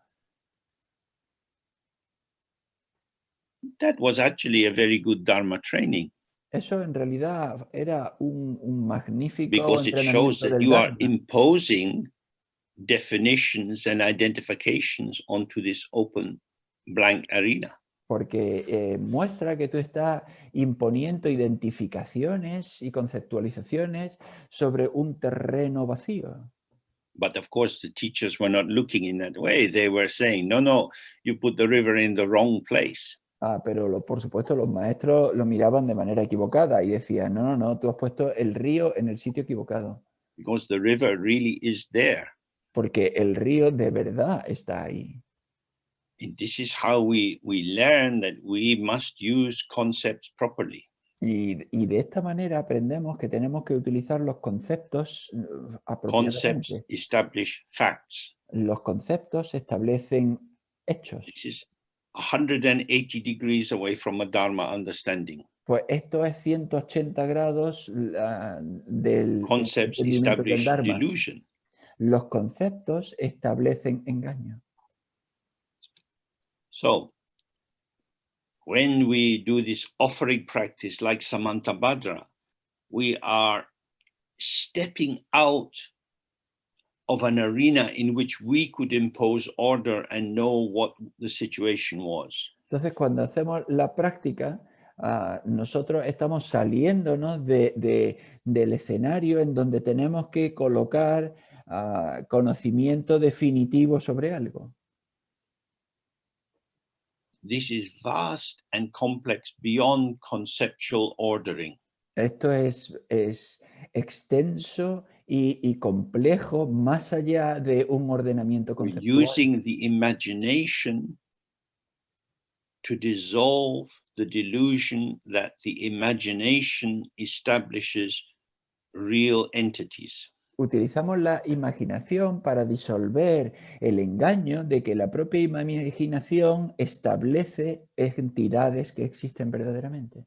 That was actually a very good Dharma training. Eso en realidad era un magnífico because it shows entrenamiento that del you are Dharma. imposing definitions and identifications onto this open blank arena. Porque muestra que tú estás imponiendo identificaciones y conceptualizaciones sobre un terreno vacío. But of course, the teachers were not looking in that way. They were saying, no, you put the river in the wrong place. Pero por supuesto los maestros lo miraban de manera equivocada y decían, no, tú has puesto el río en el sitio equivocado. Because the river really is there. Porque el río de verdad está ahí. And this is how we learn that we must use concepts properly. Y de esta manera aprendemos que tenemos que utilizar los conceptos Concepts apropiadamente. establish facts. Los conceptos establecen hechos. This is 180 degrees away from a Dharma understanding. Pues esto es 180 grados del Concepts entendimiento del establish Dharma. delusion. Los conceptos establecen engaño. So, when we do this offering practice like Samantabhadra, we are stepping out of an arena in which we could impose order and know what the situation was. Entonces, cuando hacemos la práctica, nosotros estamos saliéndonos del escenario en donde tenemos que colocar conocimiento definitivo sobre algo. This is vast and complex beyond conceptual ordering. Esto es extenso y complejo más allá de un ordenamiento We're conceptual. using the imagination to dissolve the delusion that the imagination establishes real entities. Utilizamos la imaginación para disolver el engaño de que la propia imaginación establece entidades que existen verdaderamente.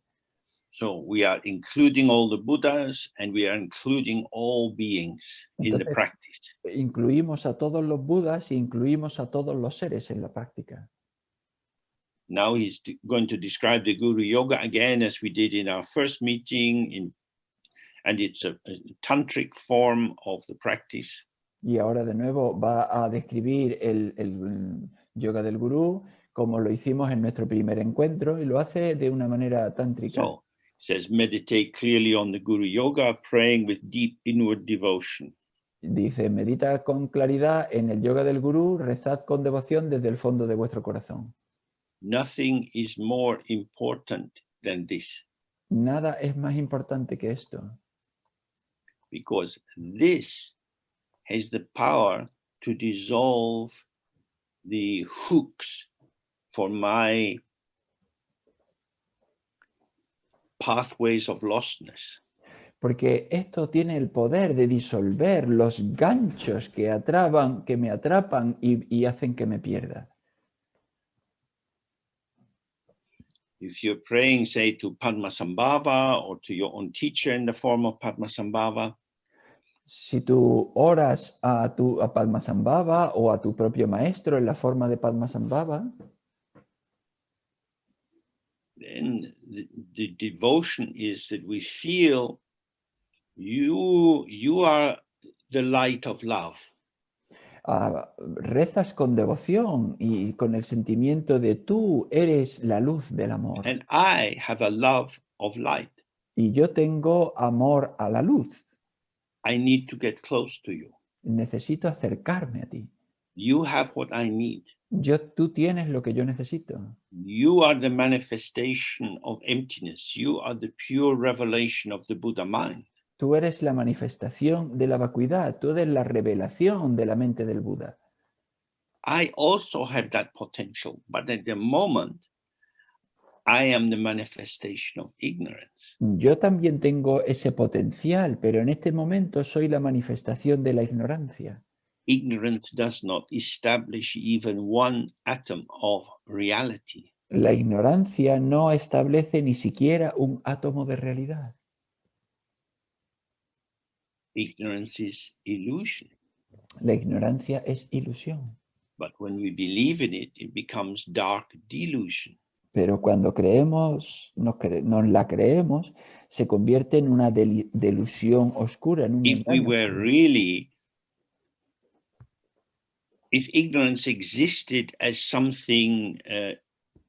So we are including all the Buddhas and we are including all beings in the practice. Incluimos a todos los Budas e incluimos a todos los seres en la práctica. Now he's going to describe the Guru Yoga again, as we did in our first meeting, and it's a tantric form of the practice. Y ahora de nuevo va a describir el yoga del gurú, como lo hicimos en nuestro primer encuentro, y lo hace de una manera tántrica. So, it says, meditate clearly on the Guru Yoga, praying with deep inward devotion. Dice, medita con claridad en el yoga del gurú, rezad con devoción desde el fondo de vuestro corazón. Nothing is more important than this, Nada es más importante que esto, because this has the power to dissolve the hooks for my pathways of lostness. porque esto tiene el poder de disolver los ganchos que me atrapan y hacen que me pierda. If you're praying, say, to Padmasambhava or to your own teacher in the form of Padmasambhava, Si tú oras a Padmasambhava o a tu propio maestro en la forma de Padmasambhava, then the devotion is that we feel you are the light of love. Rezas con devoción y con el sentimiento de tú eres la luz del amor. And I have a love of light. Y yo tengo amor a la luz. I need to get close to you. Necesito acercarme a ti. You have what I need. Tú tienes lo que yo necesito. You are the manifestation of emptiness. You are the pure revelation of the Buddha mind. Tú eres la manifestación de la vacuidad. Tú eres la revelación de la mente del Buda. I also have that potential, but at the moment, I am the manifestation of ignorance. Yo también tengo ese potencial, pero en este momento soy la manifestación de la ignorancia. Ignorance does not establish even one atom of reality. La ignorancia no establece ni siquiera un átomo de realidad. Ignorance is illusion. La ignorancia es ilusión. But when we believe in it, it becomes dark delusion. Pero cuando nos la creemos, se convierte en una delusión oscura, en un engaño. If ignorance existed as something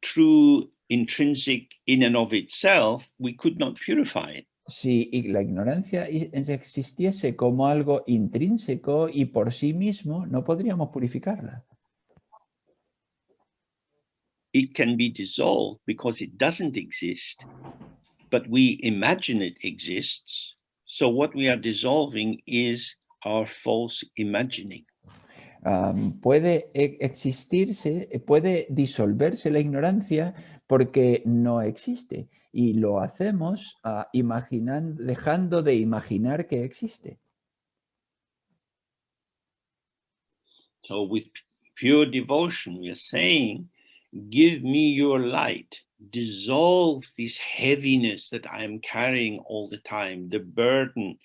true, intrinsic in and of itself, we could not purify it. Si la ignorancia existiese como algo intrínseco y por sí mismo, no podríamos purificarla. It can be dissolved because it doesn't exist, but we imagine it exists. So what we are dissolving is our false imagining. Puede disolverse la ignorancia porque no existe y lo hacemos dejando de imaginar que existe. So with pure devotion, we are saying, give me your light, dissolve this heaviness that I am carrying all the time, the burden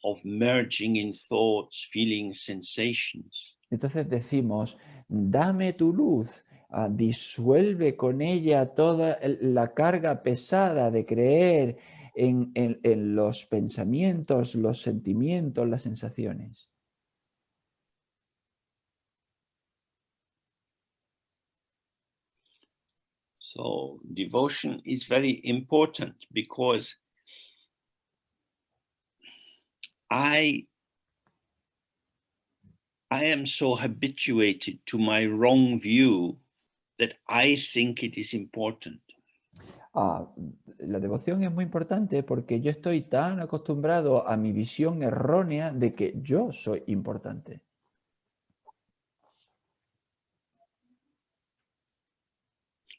of merging in thoughts, feelings, sensations. Entonces decimos, dame tu luz, disuelve con ella toda la carga pesada de creer en los pensamientos, los sentimientos, las sensaciones. So devotion is very important because I am so habituated to my wrong view that I think it is important. La devoción es muy importante porque yo estoy tan acostumbrado a mi visión errónea de que yo soy importante.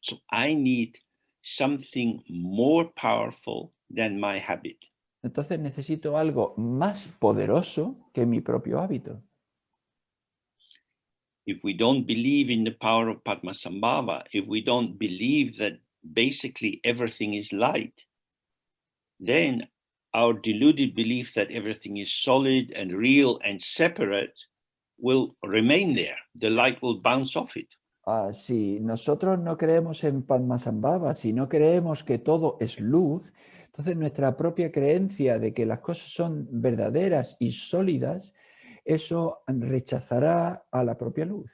So I need something more powerful than my habit. Entonces necesito algo más poderoso que mi propio hábito. If we don't believe in the power of Padmasambhava, if we don't believe that basically everything is light, then our deluded belief that everything is solid and real and separate will remain there. The light will bounce off it. Si nosotros no creemos en Padmasambhava, si no creemos que todo es luz, entonces nuestra propia creencia de que las cosas son verdaderas y sólidas, eso rechazará a la propia luz.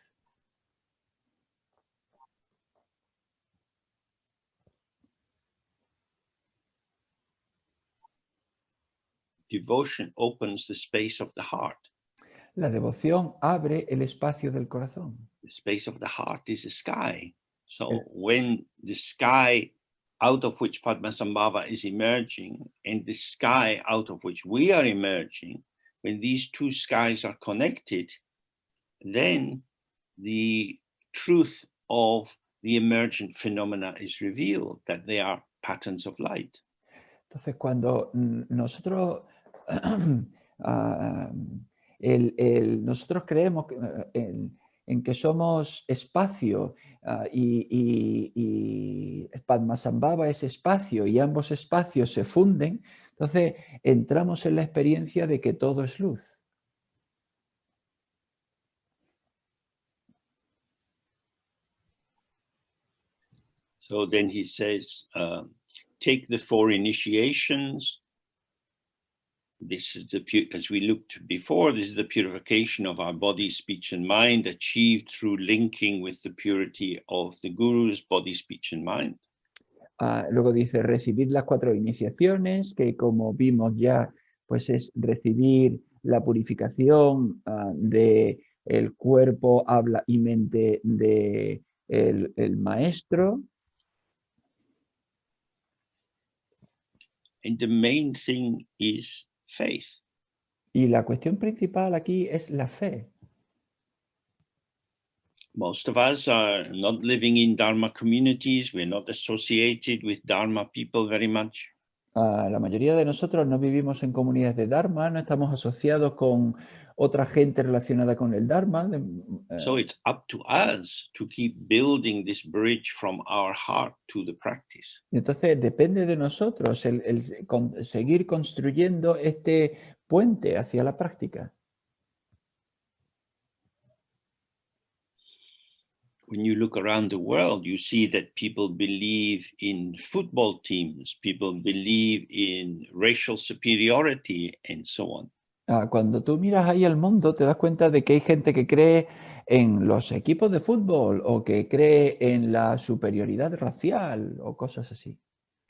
Devotion opens the space of the heart. La devoción abre el espacio del corazón. The space of the heart is the sky. So El- when the sky out of which Padmasambhava is emerging and the sky out of which we are emerging, when these two skies are connected, then the truth of the emergent phenomena is revealed, that they are patterns of light. Entonces, cuando nosotros, ah, nosotros creemos en que somos espacio y Padmasambhava es espacio y ambos espacios se funden, entonces entramos en la experiencia de que todo es luz. So then he says, take the 4 initiations. This is as we looked before, this is the purification of our body, speech, and mind, achieved through linking with the purity of the Guru's body, speech, and mind. Luego dice, recibid las 4 iniciaciones, que como vimos ya, pues es recibir la purificación de el cuerpo, habla y mente de el maestro. And the main thing is faith. Y la cuestión principal aquí es la fe. Most of us are not living in Dharma communities. We're not associated with Dharma people very much. La mayoría de nosotros no vivimos en comunidades de Dharma, no estamos asociados con otra gente relacionada con el Dharma. So it's up to us to keep building this bridge from our heart to the practice. Entonces depende de nosotros seguir construyendo este puente hacia la práctica. When you look around the world, you see that people believe in football teams, people believe in racial superiority, and so on. Cuando tú miras ahí al mundo, te das cuenta de que hay gente que cree en los equipos de fútbol o que cree en la superioridad racial o cosas así.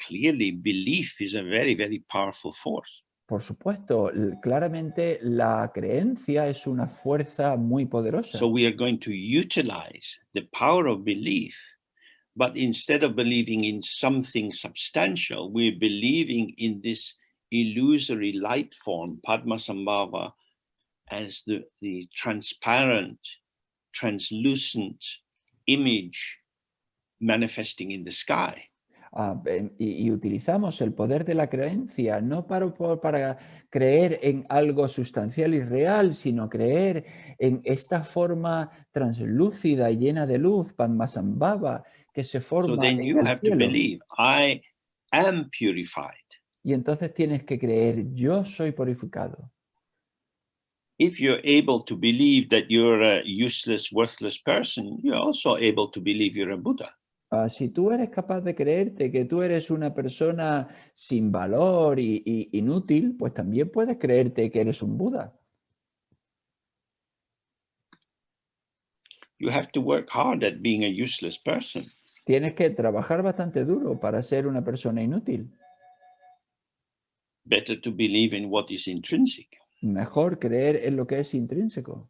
Clearly, belief is a very, very powerful force. Por supuesto, claramente la creencia es una fuerza muy poderosa. So we are going to utilize the power of belief, but instead of believing in something substantial, we're believing in this illusory light form, Padmasambhava, as the transparent, translucent image manifesting in the sky. Y utilizamos el poder de la creencia no para creer en algo sustancial y real, sino creer en esta forma translúcida y llena de luz, Padmasambhava, que se So forma then en you el have to cielo. believe, I am purified. Y entonces tienes que creer, yo soy purificado. If you're able to believe that you're a useless, worthless person, you're also able to believe you're a Buddha. Si tú eres capaz de creerte que tú eres una persona sin valor y inútil, pues también puedes creerte que eres un Buda. You have to work hard at being a useless person. Tienes que trabajar bastante duro para ser una persona inútil. Better to believe in what is intrinsic. Mejor creer en lo que es intrínseco.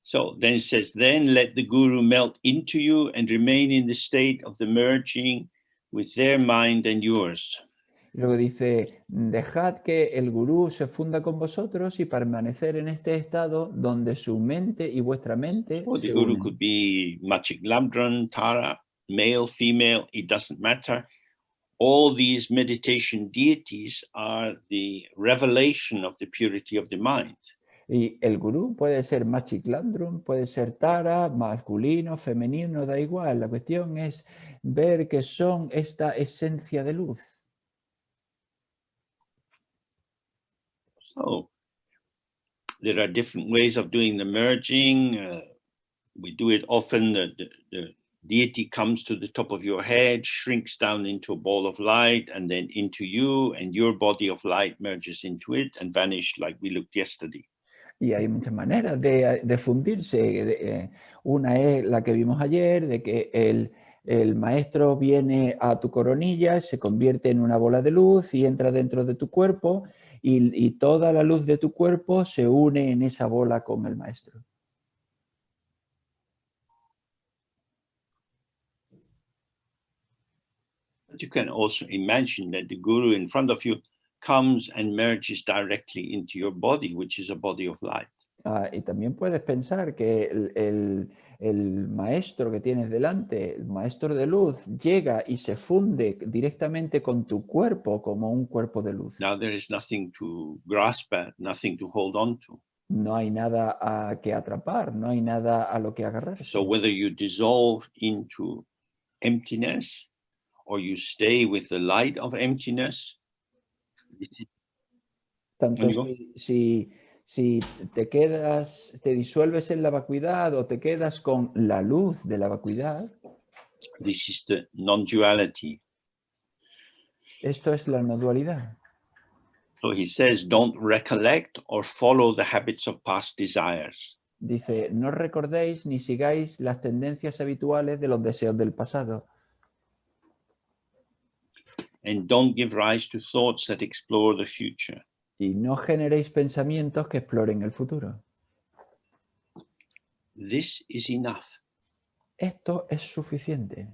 So then it says, then let the Guru melt into you and remain in the state of the merging with their mind and yours. Luego dice, dejad que el gurú se funda con vosotros y permanecer en este estado donde su mente y vuestra mente Or the se Guru unen. could be Machik Lamdran, Tara, male, female, it doesn't matter. All these meditation deities are the revelation of the purity of the mind. Y el gurú puede ser Machiklandrum, puede ser Tara, masculino, femenino, da igual. La cuestión es ver que son esta esencia de luz. So there are different ways of doing the merging. we do it often. The deity comes to the top of your head, shrinks down into a ball of light, and then into you, and your body of light merges into it and vanish like we looked yesterday. Y hay muchas maneras de fundirse. Una es la que vimos ayer, de que el maestro viene a tu coronilla, se convierte en una bola de luz y entra dentro de tu cuerpo, y toda la luz de tu cuerpo se une en esa bola con el maestro. But you can also imagine that the guru in front of you comes and merges directly into your body, which is a body of light. Y también puedes pensar que el maestro que tienes delante, el maestro de luz, llega y se funde directamente con tu cuerpo como un cuerpo de luz. Now there is nothing to grasp at, nothing to hold on to. No hay nada a que atrapar, no hay nada a lo que agarrarse. So whether you dissolve into emptiness or you stay with the light of emptiness, Tanto Can you si te quedas, te disuelves en la vacuidad o te quedas con la luz de la vacuidad, this is the non-duality. esto es la no dualidad. So he says, don't recollect or follow the habits of past desires. Dice, no recordéis ni sigáis las tendencias habituales de los deseos del pasado. And don't give rise to thoughts that explore the future. Y no generéis pensamientos que exploren el futuro. This is enough. Esto es suficiente.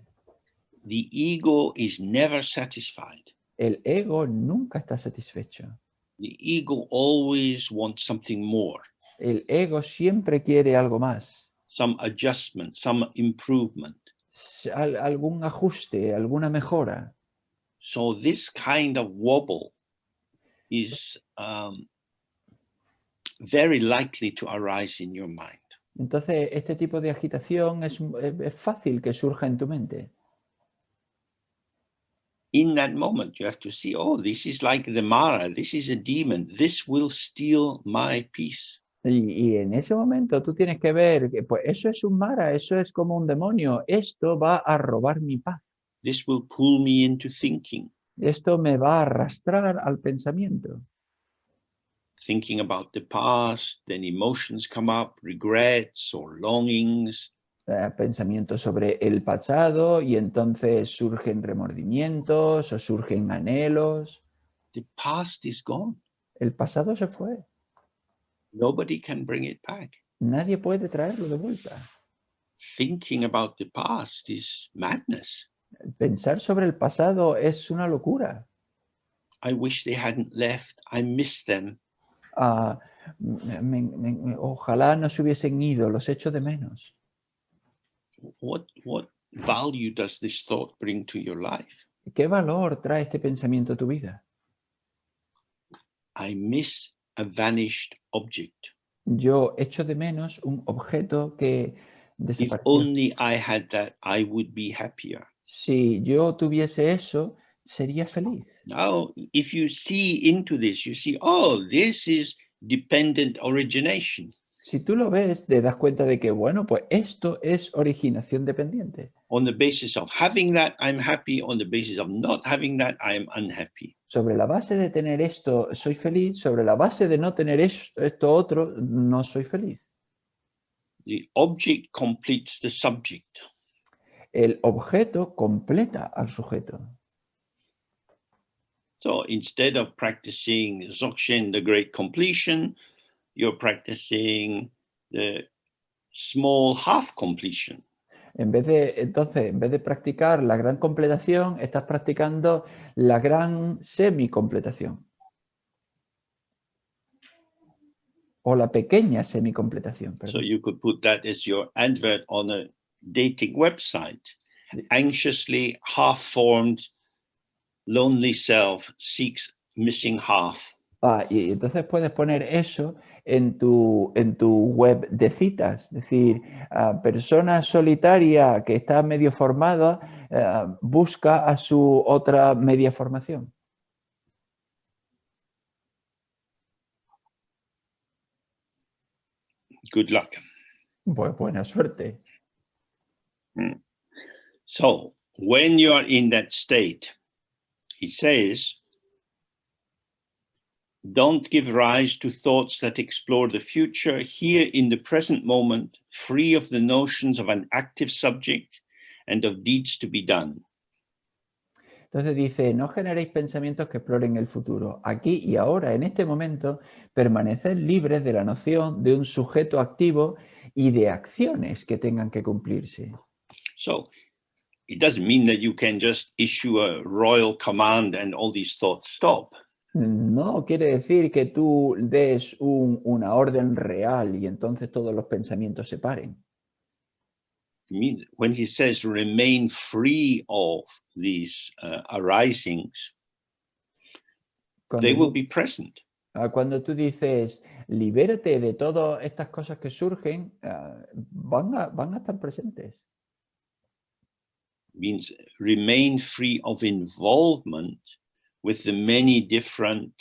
The ego is never satisfied. El ego nunca está satisfecho. The ego always wants something more, El ego siempre quiere algo más. some adjustment, some improvement. Algún ajuste, alguna mejora. So this kind of wobble is very likely to arise in your mind. Entonces, este tipo de agitación es fácil que surja en tu mente. In that moment, you have to see, oh, this is like the Mara, this is a demon, this will steal my peace. Y en ese momento tú tienes que ver que pues eso es un Mara, eso es como un demonio, esto va a robar mi paz, This will pull me into thinking esto me va a arrastrar al pensamiento. about the past, then emotions come up, regrets or longings. Pensamientos sobre el pasado y entonces surgen remordimientos o surgen anhelos. The past is gone. El pasado se fue, Nobody can bring it back. nadie puede traerlo de vuelta. Thinking about the past is madness. Pensar sobre el pasado es una locura. I wish they hadn't left. I miss them. Ojalá no se hubiesen ido, los echo de menos. What value does this thought bring to your life? ¿Qué valor trae este pensamiento a tu vida? I miss a vanished object. Yo echo de menos un objeto que If desapareció. only I had that, I would be happier. Si yo tuviese eso, sería feliz. Now, if you see into this, you see, oh, this is dependent origination. Si tú lo ves, te das cuenta de que, bueno, pues esto es originación dependiente. On the basis of having that, I'm happy. On the basis of not having that, I am unhappy. Sobre la base de tener esto, soy feliz. Sobre la base de no tener esto otro, no soy feliz. The object completes the subject. El objeto completa al sujeto. So instead of practicing Dzogchen, the great completion, you're practicing the small half completion. Entonces, en vez de practicar la gran completación, estás practicando la gran semicompletación. O la pequeña semicompletación. So you could put that as your advert on a dating website. Anxiously half-formed, lonely self seeks missing half. Y entonces puedes poner eso en tu web de citas. Es decir, persona solitaria que está medio formada busca a su otra media formación. Good luck. Pues buena suerte. So when you are in that state, he says, don't give rise to thoughts that explore the future here in the present moment, free of the notions of an active subject and of deeds to be done. Entonces dice, no generéis pensamientos que exploren el futuro. Aquí y ahora, en este momento, permaneced libres de la noción de un sujeto activo y de acciones que tengan que cumplirse. So it doesn't mean that you can just issue a royal command and all these thoughts stop. No quiere decir que tú des una orden real y entonces todos los pensamientos se paren. When he says remain free of these arisings, they will be present. Cuando tú dices, libérate de todas estas cosas que surgen, van a estar presentes. Means remain free of involvement with the many different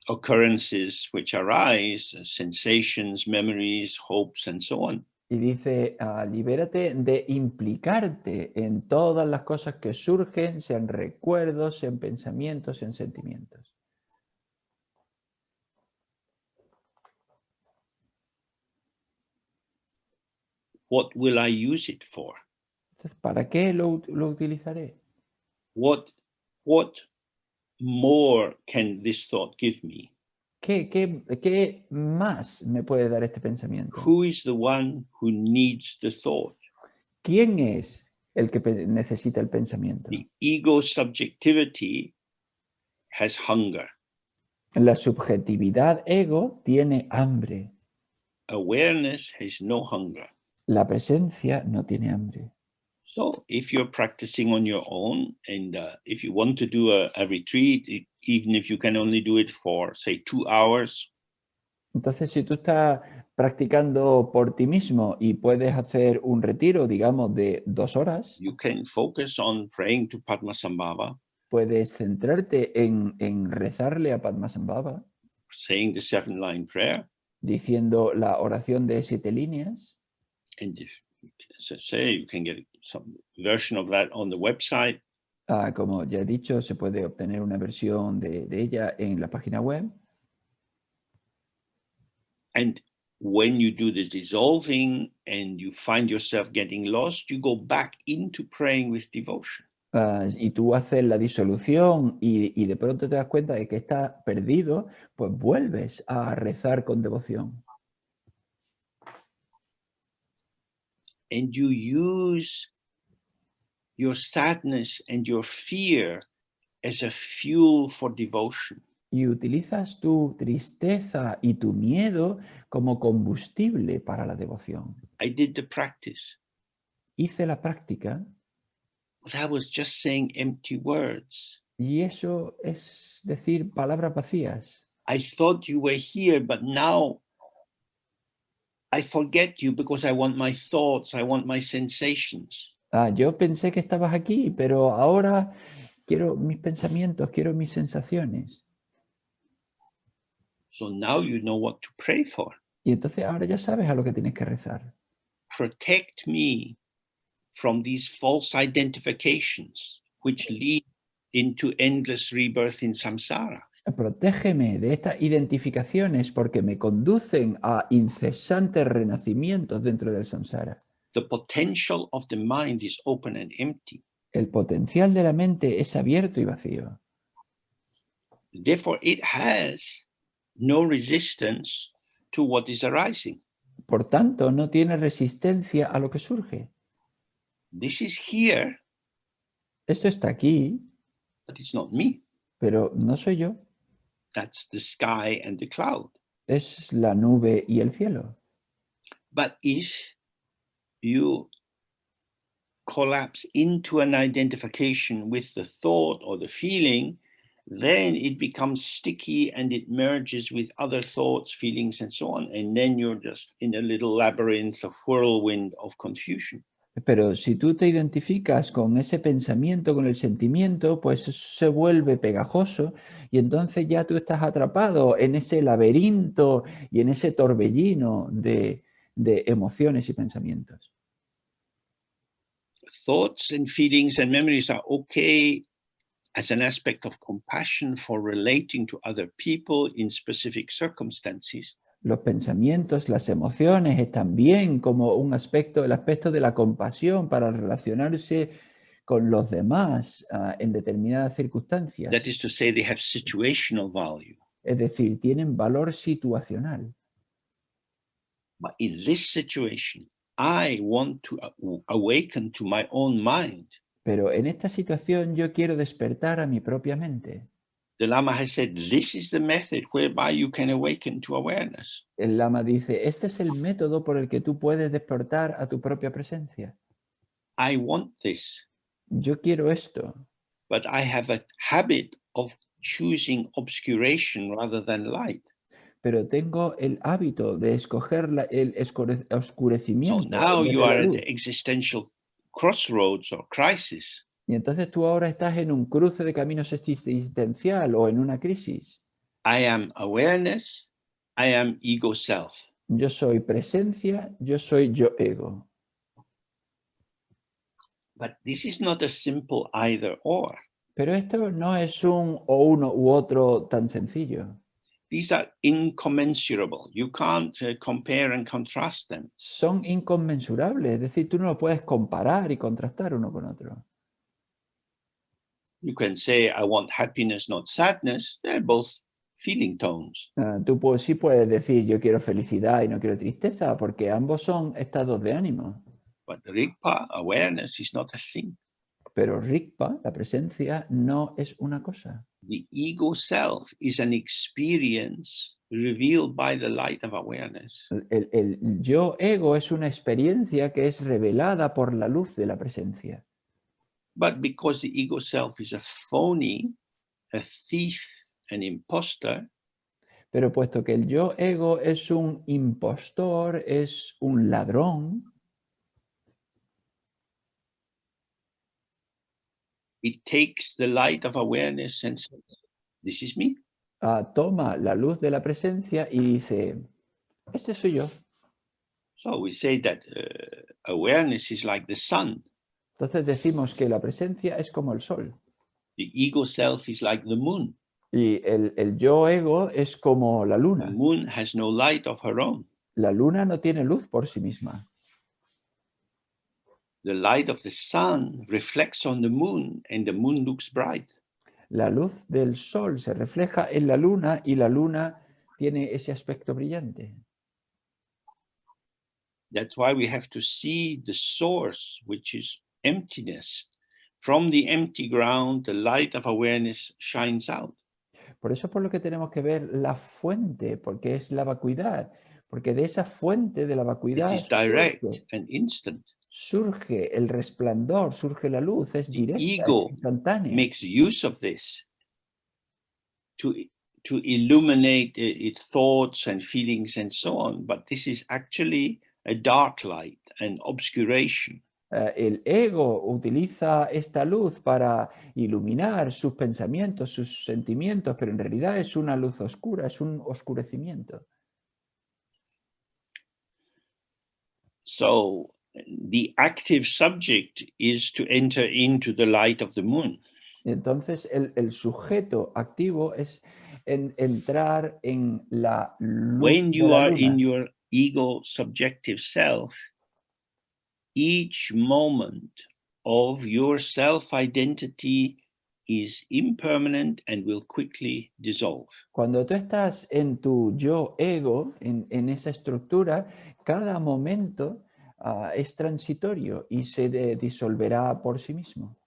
occurrences which arise, sensations, memories, hopes, and so on. Y dice, libérate de implicarte en todas las cosas que surgen, sean recuerdos, sean pensamientos, sean sentimientos. What will I use it for? Entonces, ¿para qué lo utilizaré? What more can this thought give me? ¿Qué más me puede dar este pensamiento? Who is the one who needs the thought? ¿Quién es el que necesita el pensamiento? The ego subjectivity has hunger. La subjetividad ego tiene hambre. Awareness has no hunger. La presencia no tiene hambre. So if you're practicing on your own, and if you want to do a retreat, even if you can only do it for, say, 2 hours. Entonces, si tú estás practicando por ti mismo y puedes hacer un retiro, digamos, de 2 horas, You can focus on praying to Padmasambhava, puedes centrarte en rezarle a Padmasambhava, saying the 7-line prayer, diciendo la oración de 7 líneas. and if, as I say, you can get some version of that on the website. Como ya he dicho, se puede obtener una versión de ella en la página web. And when you do the dissolving and you find yourself getting lost, you go back into praying with devotion. Y tú haces la disolución y de pronto te das cuenta de que estás perdido, pues vuelves a rezar con devoción. And you use your sadness and your fear as a fuel for devotion. Y utilizas tu tristeza y tu miedo como combustible para la devoción. I did the practice, Hice la práctica but I was just saying empty words. y eso es decir palabras vacías. I thought you were here, but now I forget you because I want my thoughts, I want my sensations. Yo pensé que estabas aquí, pero ahora quiero mis pensamientos, quiero mis sensaciones. So now you know what to pray for. Y entonces ahora ya sabes a lo que tienes que rezar. Protect me from these false identifications which lead into endless rebirth in samsara. Protégeme de estas identificaciones porque me conducen a incesantes renacimientos dentro del samsara. The potential of the mind is open and empty. El potencial de la mente es abierto y vacío. Therefore, it has no resistance to what is arising. Por tanto, no tiene resistencia a lo que surge. This is here, Esto está aquí, but it's not me. pero no soy yo. That's the sky and the cloud. Es la nube y el cielo. But if you collapse into an identification with the thought or the feeling, then it becomes sticky and it merges with other thoughts, feelings, and so on. And then you're just in a little labyrinth of whirlwind of confusion. Pero si tú te identificas con ese pensamiento, con el sentimiento, pues eso se vuelve pegajoso y entonces ya tú estás atrapado en ese laberinto y en ese torbellino de de emociones y pensamientos. Thoughts and feelings and memories are okay as an aspect of compassion for relating to other people in specific circumstances. Los pensamientos, las emociones están bien como un aspecto, el aspecto de la compasión para relacionarse con los demás en determinadas circunstancias. That is to say, they have situational value. Es decir, tienen valor situacional. But in this situation, I want to awaken to my own mind. Pero en esta situación yo quiero despertar a mi propia mente. The Lama has said, this is the method whereby you can awaken to awareness. El Lama dice, este es el método por el que tú puedes despertar a tu propia presencia. I want this, Yo quiero esto, but I have a habit of choosing obscuration rather than light. pero tengo el hábito de escoger el So oscurecimiento now en vez you de la are at luz. the existential crossroads or crisis. Y entonces tú ahora estás en un cruce de caminos existencial o en una crisis. I am awareness, I am ego self. Yo soy presencia, yo soy yo ego. But this is not a simple either or. Pero esto no es un o uno u otro tan sencillo. These are incommensurable. You can't compare and contrast them. Son inconmensurables, es decir, tú no lo puedes comparar y contrastar uno con otro. You can say, I want happiness, not sadness. They're both feeling tones. Tú sí puedes decir, yo quiero felicidad y no quiero tristeza, porque ambos son estados de ánimo. But Rigpa, awareness, is not a thing. Pero Rigpa, la presencia, no es una cosa. The ego self is an experience revealed by the light of awareness. El yo ego es una experiencia que es revelada por la luz de la presencia. But because the ego self is a phony, a thief, an imposter, Pero puesto que el yo ego es un impostor, es un ladrón, it takes the light of awareness and says, this is me. toma la luz de la presencia y dice, este soy yo. So we say that awareness is like the sun. Entonces decimos que la presencia es como el sol. The ego self is like the moon. Y el yo ego es como la The luna. moon has no light of her own. La luna no tiene luz por sí misma. The light of the sun reflects on the moon and the moon looks bright. La luz del sol se refleja en la luna y la luna tiene ese aspecto brillante. That's why we have to see the source, which is emptiness. From the empty ground, the light of awareness shines out. Por eso es por lo que tenemos que ver la fuente, porque es la vacuidad. Porque de esa fuente de la It vacuidad is direct surge, and instant. surge el resplandor, surge la luz, es The directa, es ego instantánea. makes use of this to illuminate its thoughts and feelings and so on. But this is actually a dark light, an obscuration. El ego utiliza esta luz para iluminar sus pensamientos, sus sentimientos, pero en realidad es una luz oscura, es un oscurecimiento. So the active subject is to enter into the light of the moon. Entonces el sujeto activo es entrar en la luz When de you la are luna. in your ego subjective self, each moment of your self-identity is impermanent and will quickly dissolve. Cuando tú estás en tu yo ego, en esa estructura, cada momento es transitorio y se disolverá por sí mismo.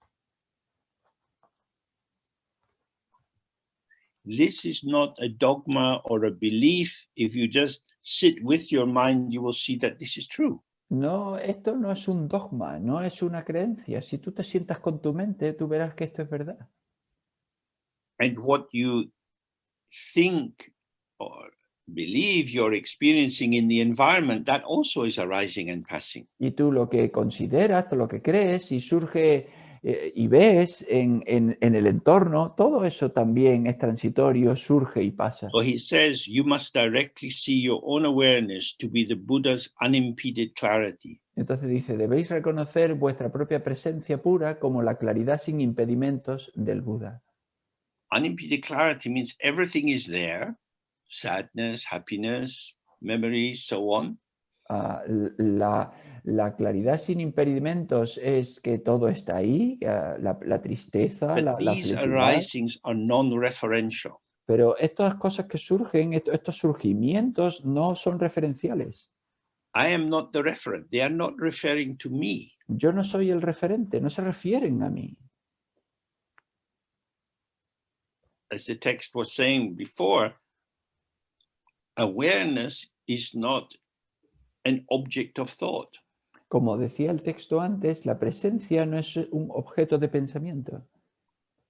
This is not a dogma or a belief. If you just sit with your mind, you will see that this is true. No, esto no es un dogma, no es una creencia. Si tú te sientas con tu mente, tú verás que esto es verdad. And what you think or believe you're experiencing in the environment, that also is arising and passing. Y tú lo que consideras, lo que crees, y surge y ves en el entorno, todo eso también es transitorio, surge y pasa. So he says, you must directly see your own awareness to be the Buddha's unimpeded clarity. Entonces dice, debéis reconocer vuestra propia presencia pura como la claridad sin impedimentos del Buda. Unimpeded clarity means everything is there, sadness, happiness, memories, so on. La claridad sin impedimentos es que todo está ahí, la tristeza, But la these felicidad, arisings are non-referential. pero estas cosas que surgen, estos surgimientos no son referenciales. I am not the referent. They are not referring to me. Yo no soy el referente, no se refieren a mí. As the text was saying before, awareness is not an object of thought. Como decía el texto antes, la presencia no es un objeto de pensamiento.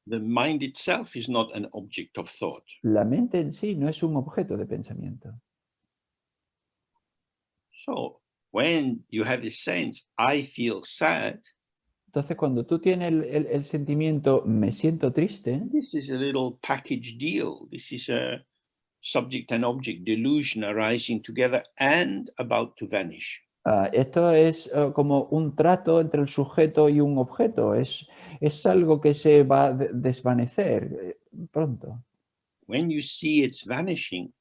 The mind itself is not an object of thought. La mente en sí no es un objeto de pensamiento. So when you have this sense, I feel sad, Entonces, cuando tú tienes el sentimiento, me siento triste, this is a little package deal. This is a subject and object delusion arising together and about to vanish. esto es como un trato entre el sujeto y un objeto. Es algo que se va a desvanecer pronto. When you see it's vanishing,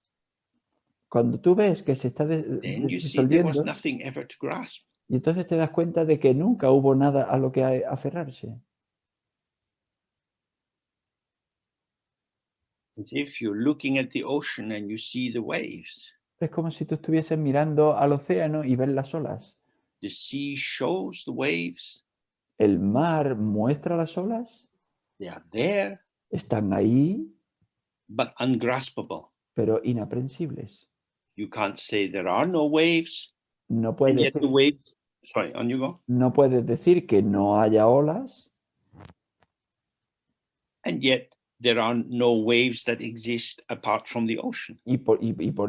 Cuando tú ves que se está then you see there was disolviendo, nothing ever to grasp. y entonces te das cuenta de que nunca hubo nada a lo que aferrarse. As if you're looking at the ocean and you see the waves. Es como si tú estuvieses mirando al océano y ves las olas. The sea shows the waves. El mar muestra las olas, They are there, están ahí, but ungraspable. pero inaprensibles. You can't say there are no waves, No and puedes yet the waves. Sorry, on you go. no puedes decir que no haya olas, And yet there are no waves that exist apart from the ocean.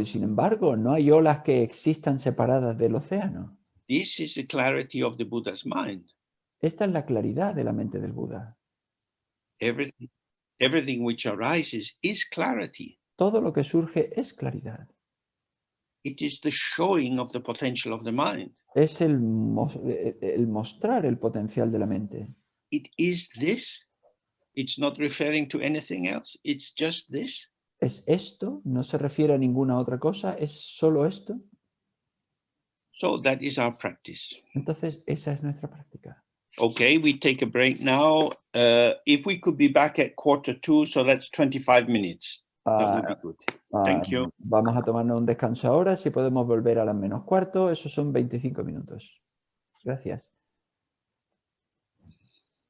sin embargo, no hay olas que existan separadas del océano. This is the clarity of the Buddha's mind. Esta es la claridad de la mente del Buda. Everything which arises is clarity. Todo lo que surge es claridad. It is the showing of the potential of the mind. Es el mostrar el potencial de la mente. It is this. It's not referring to anything else. It's just this. Es esto, no se refiere a ninguna otra cosa, es solo esto. So that is our practice. Entonces, esa es nuestra práctica. Okay, we take a break now. If we could be back at 1:45, so that's 25 minutes. That would be good. Thank you. Vamos a tomarnos un descanso ahora. Si podemos volver a las -15, esos son 25 minutos. Gracias.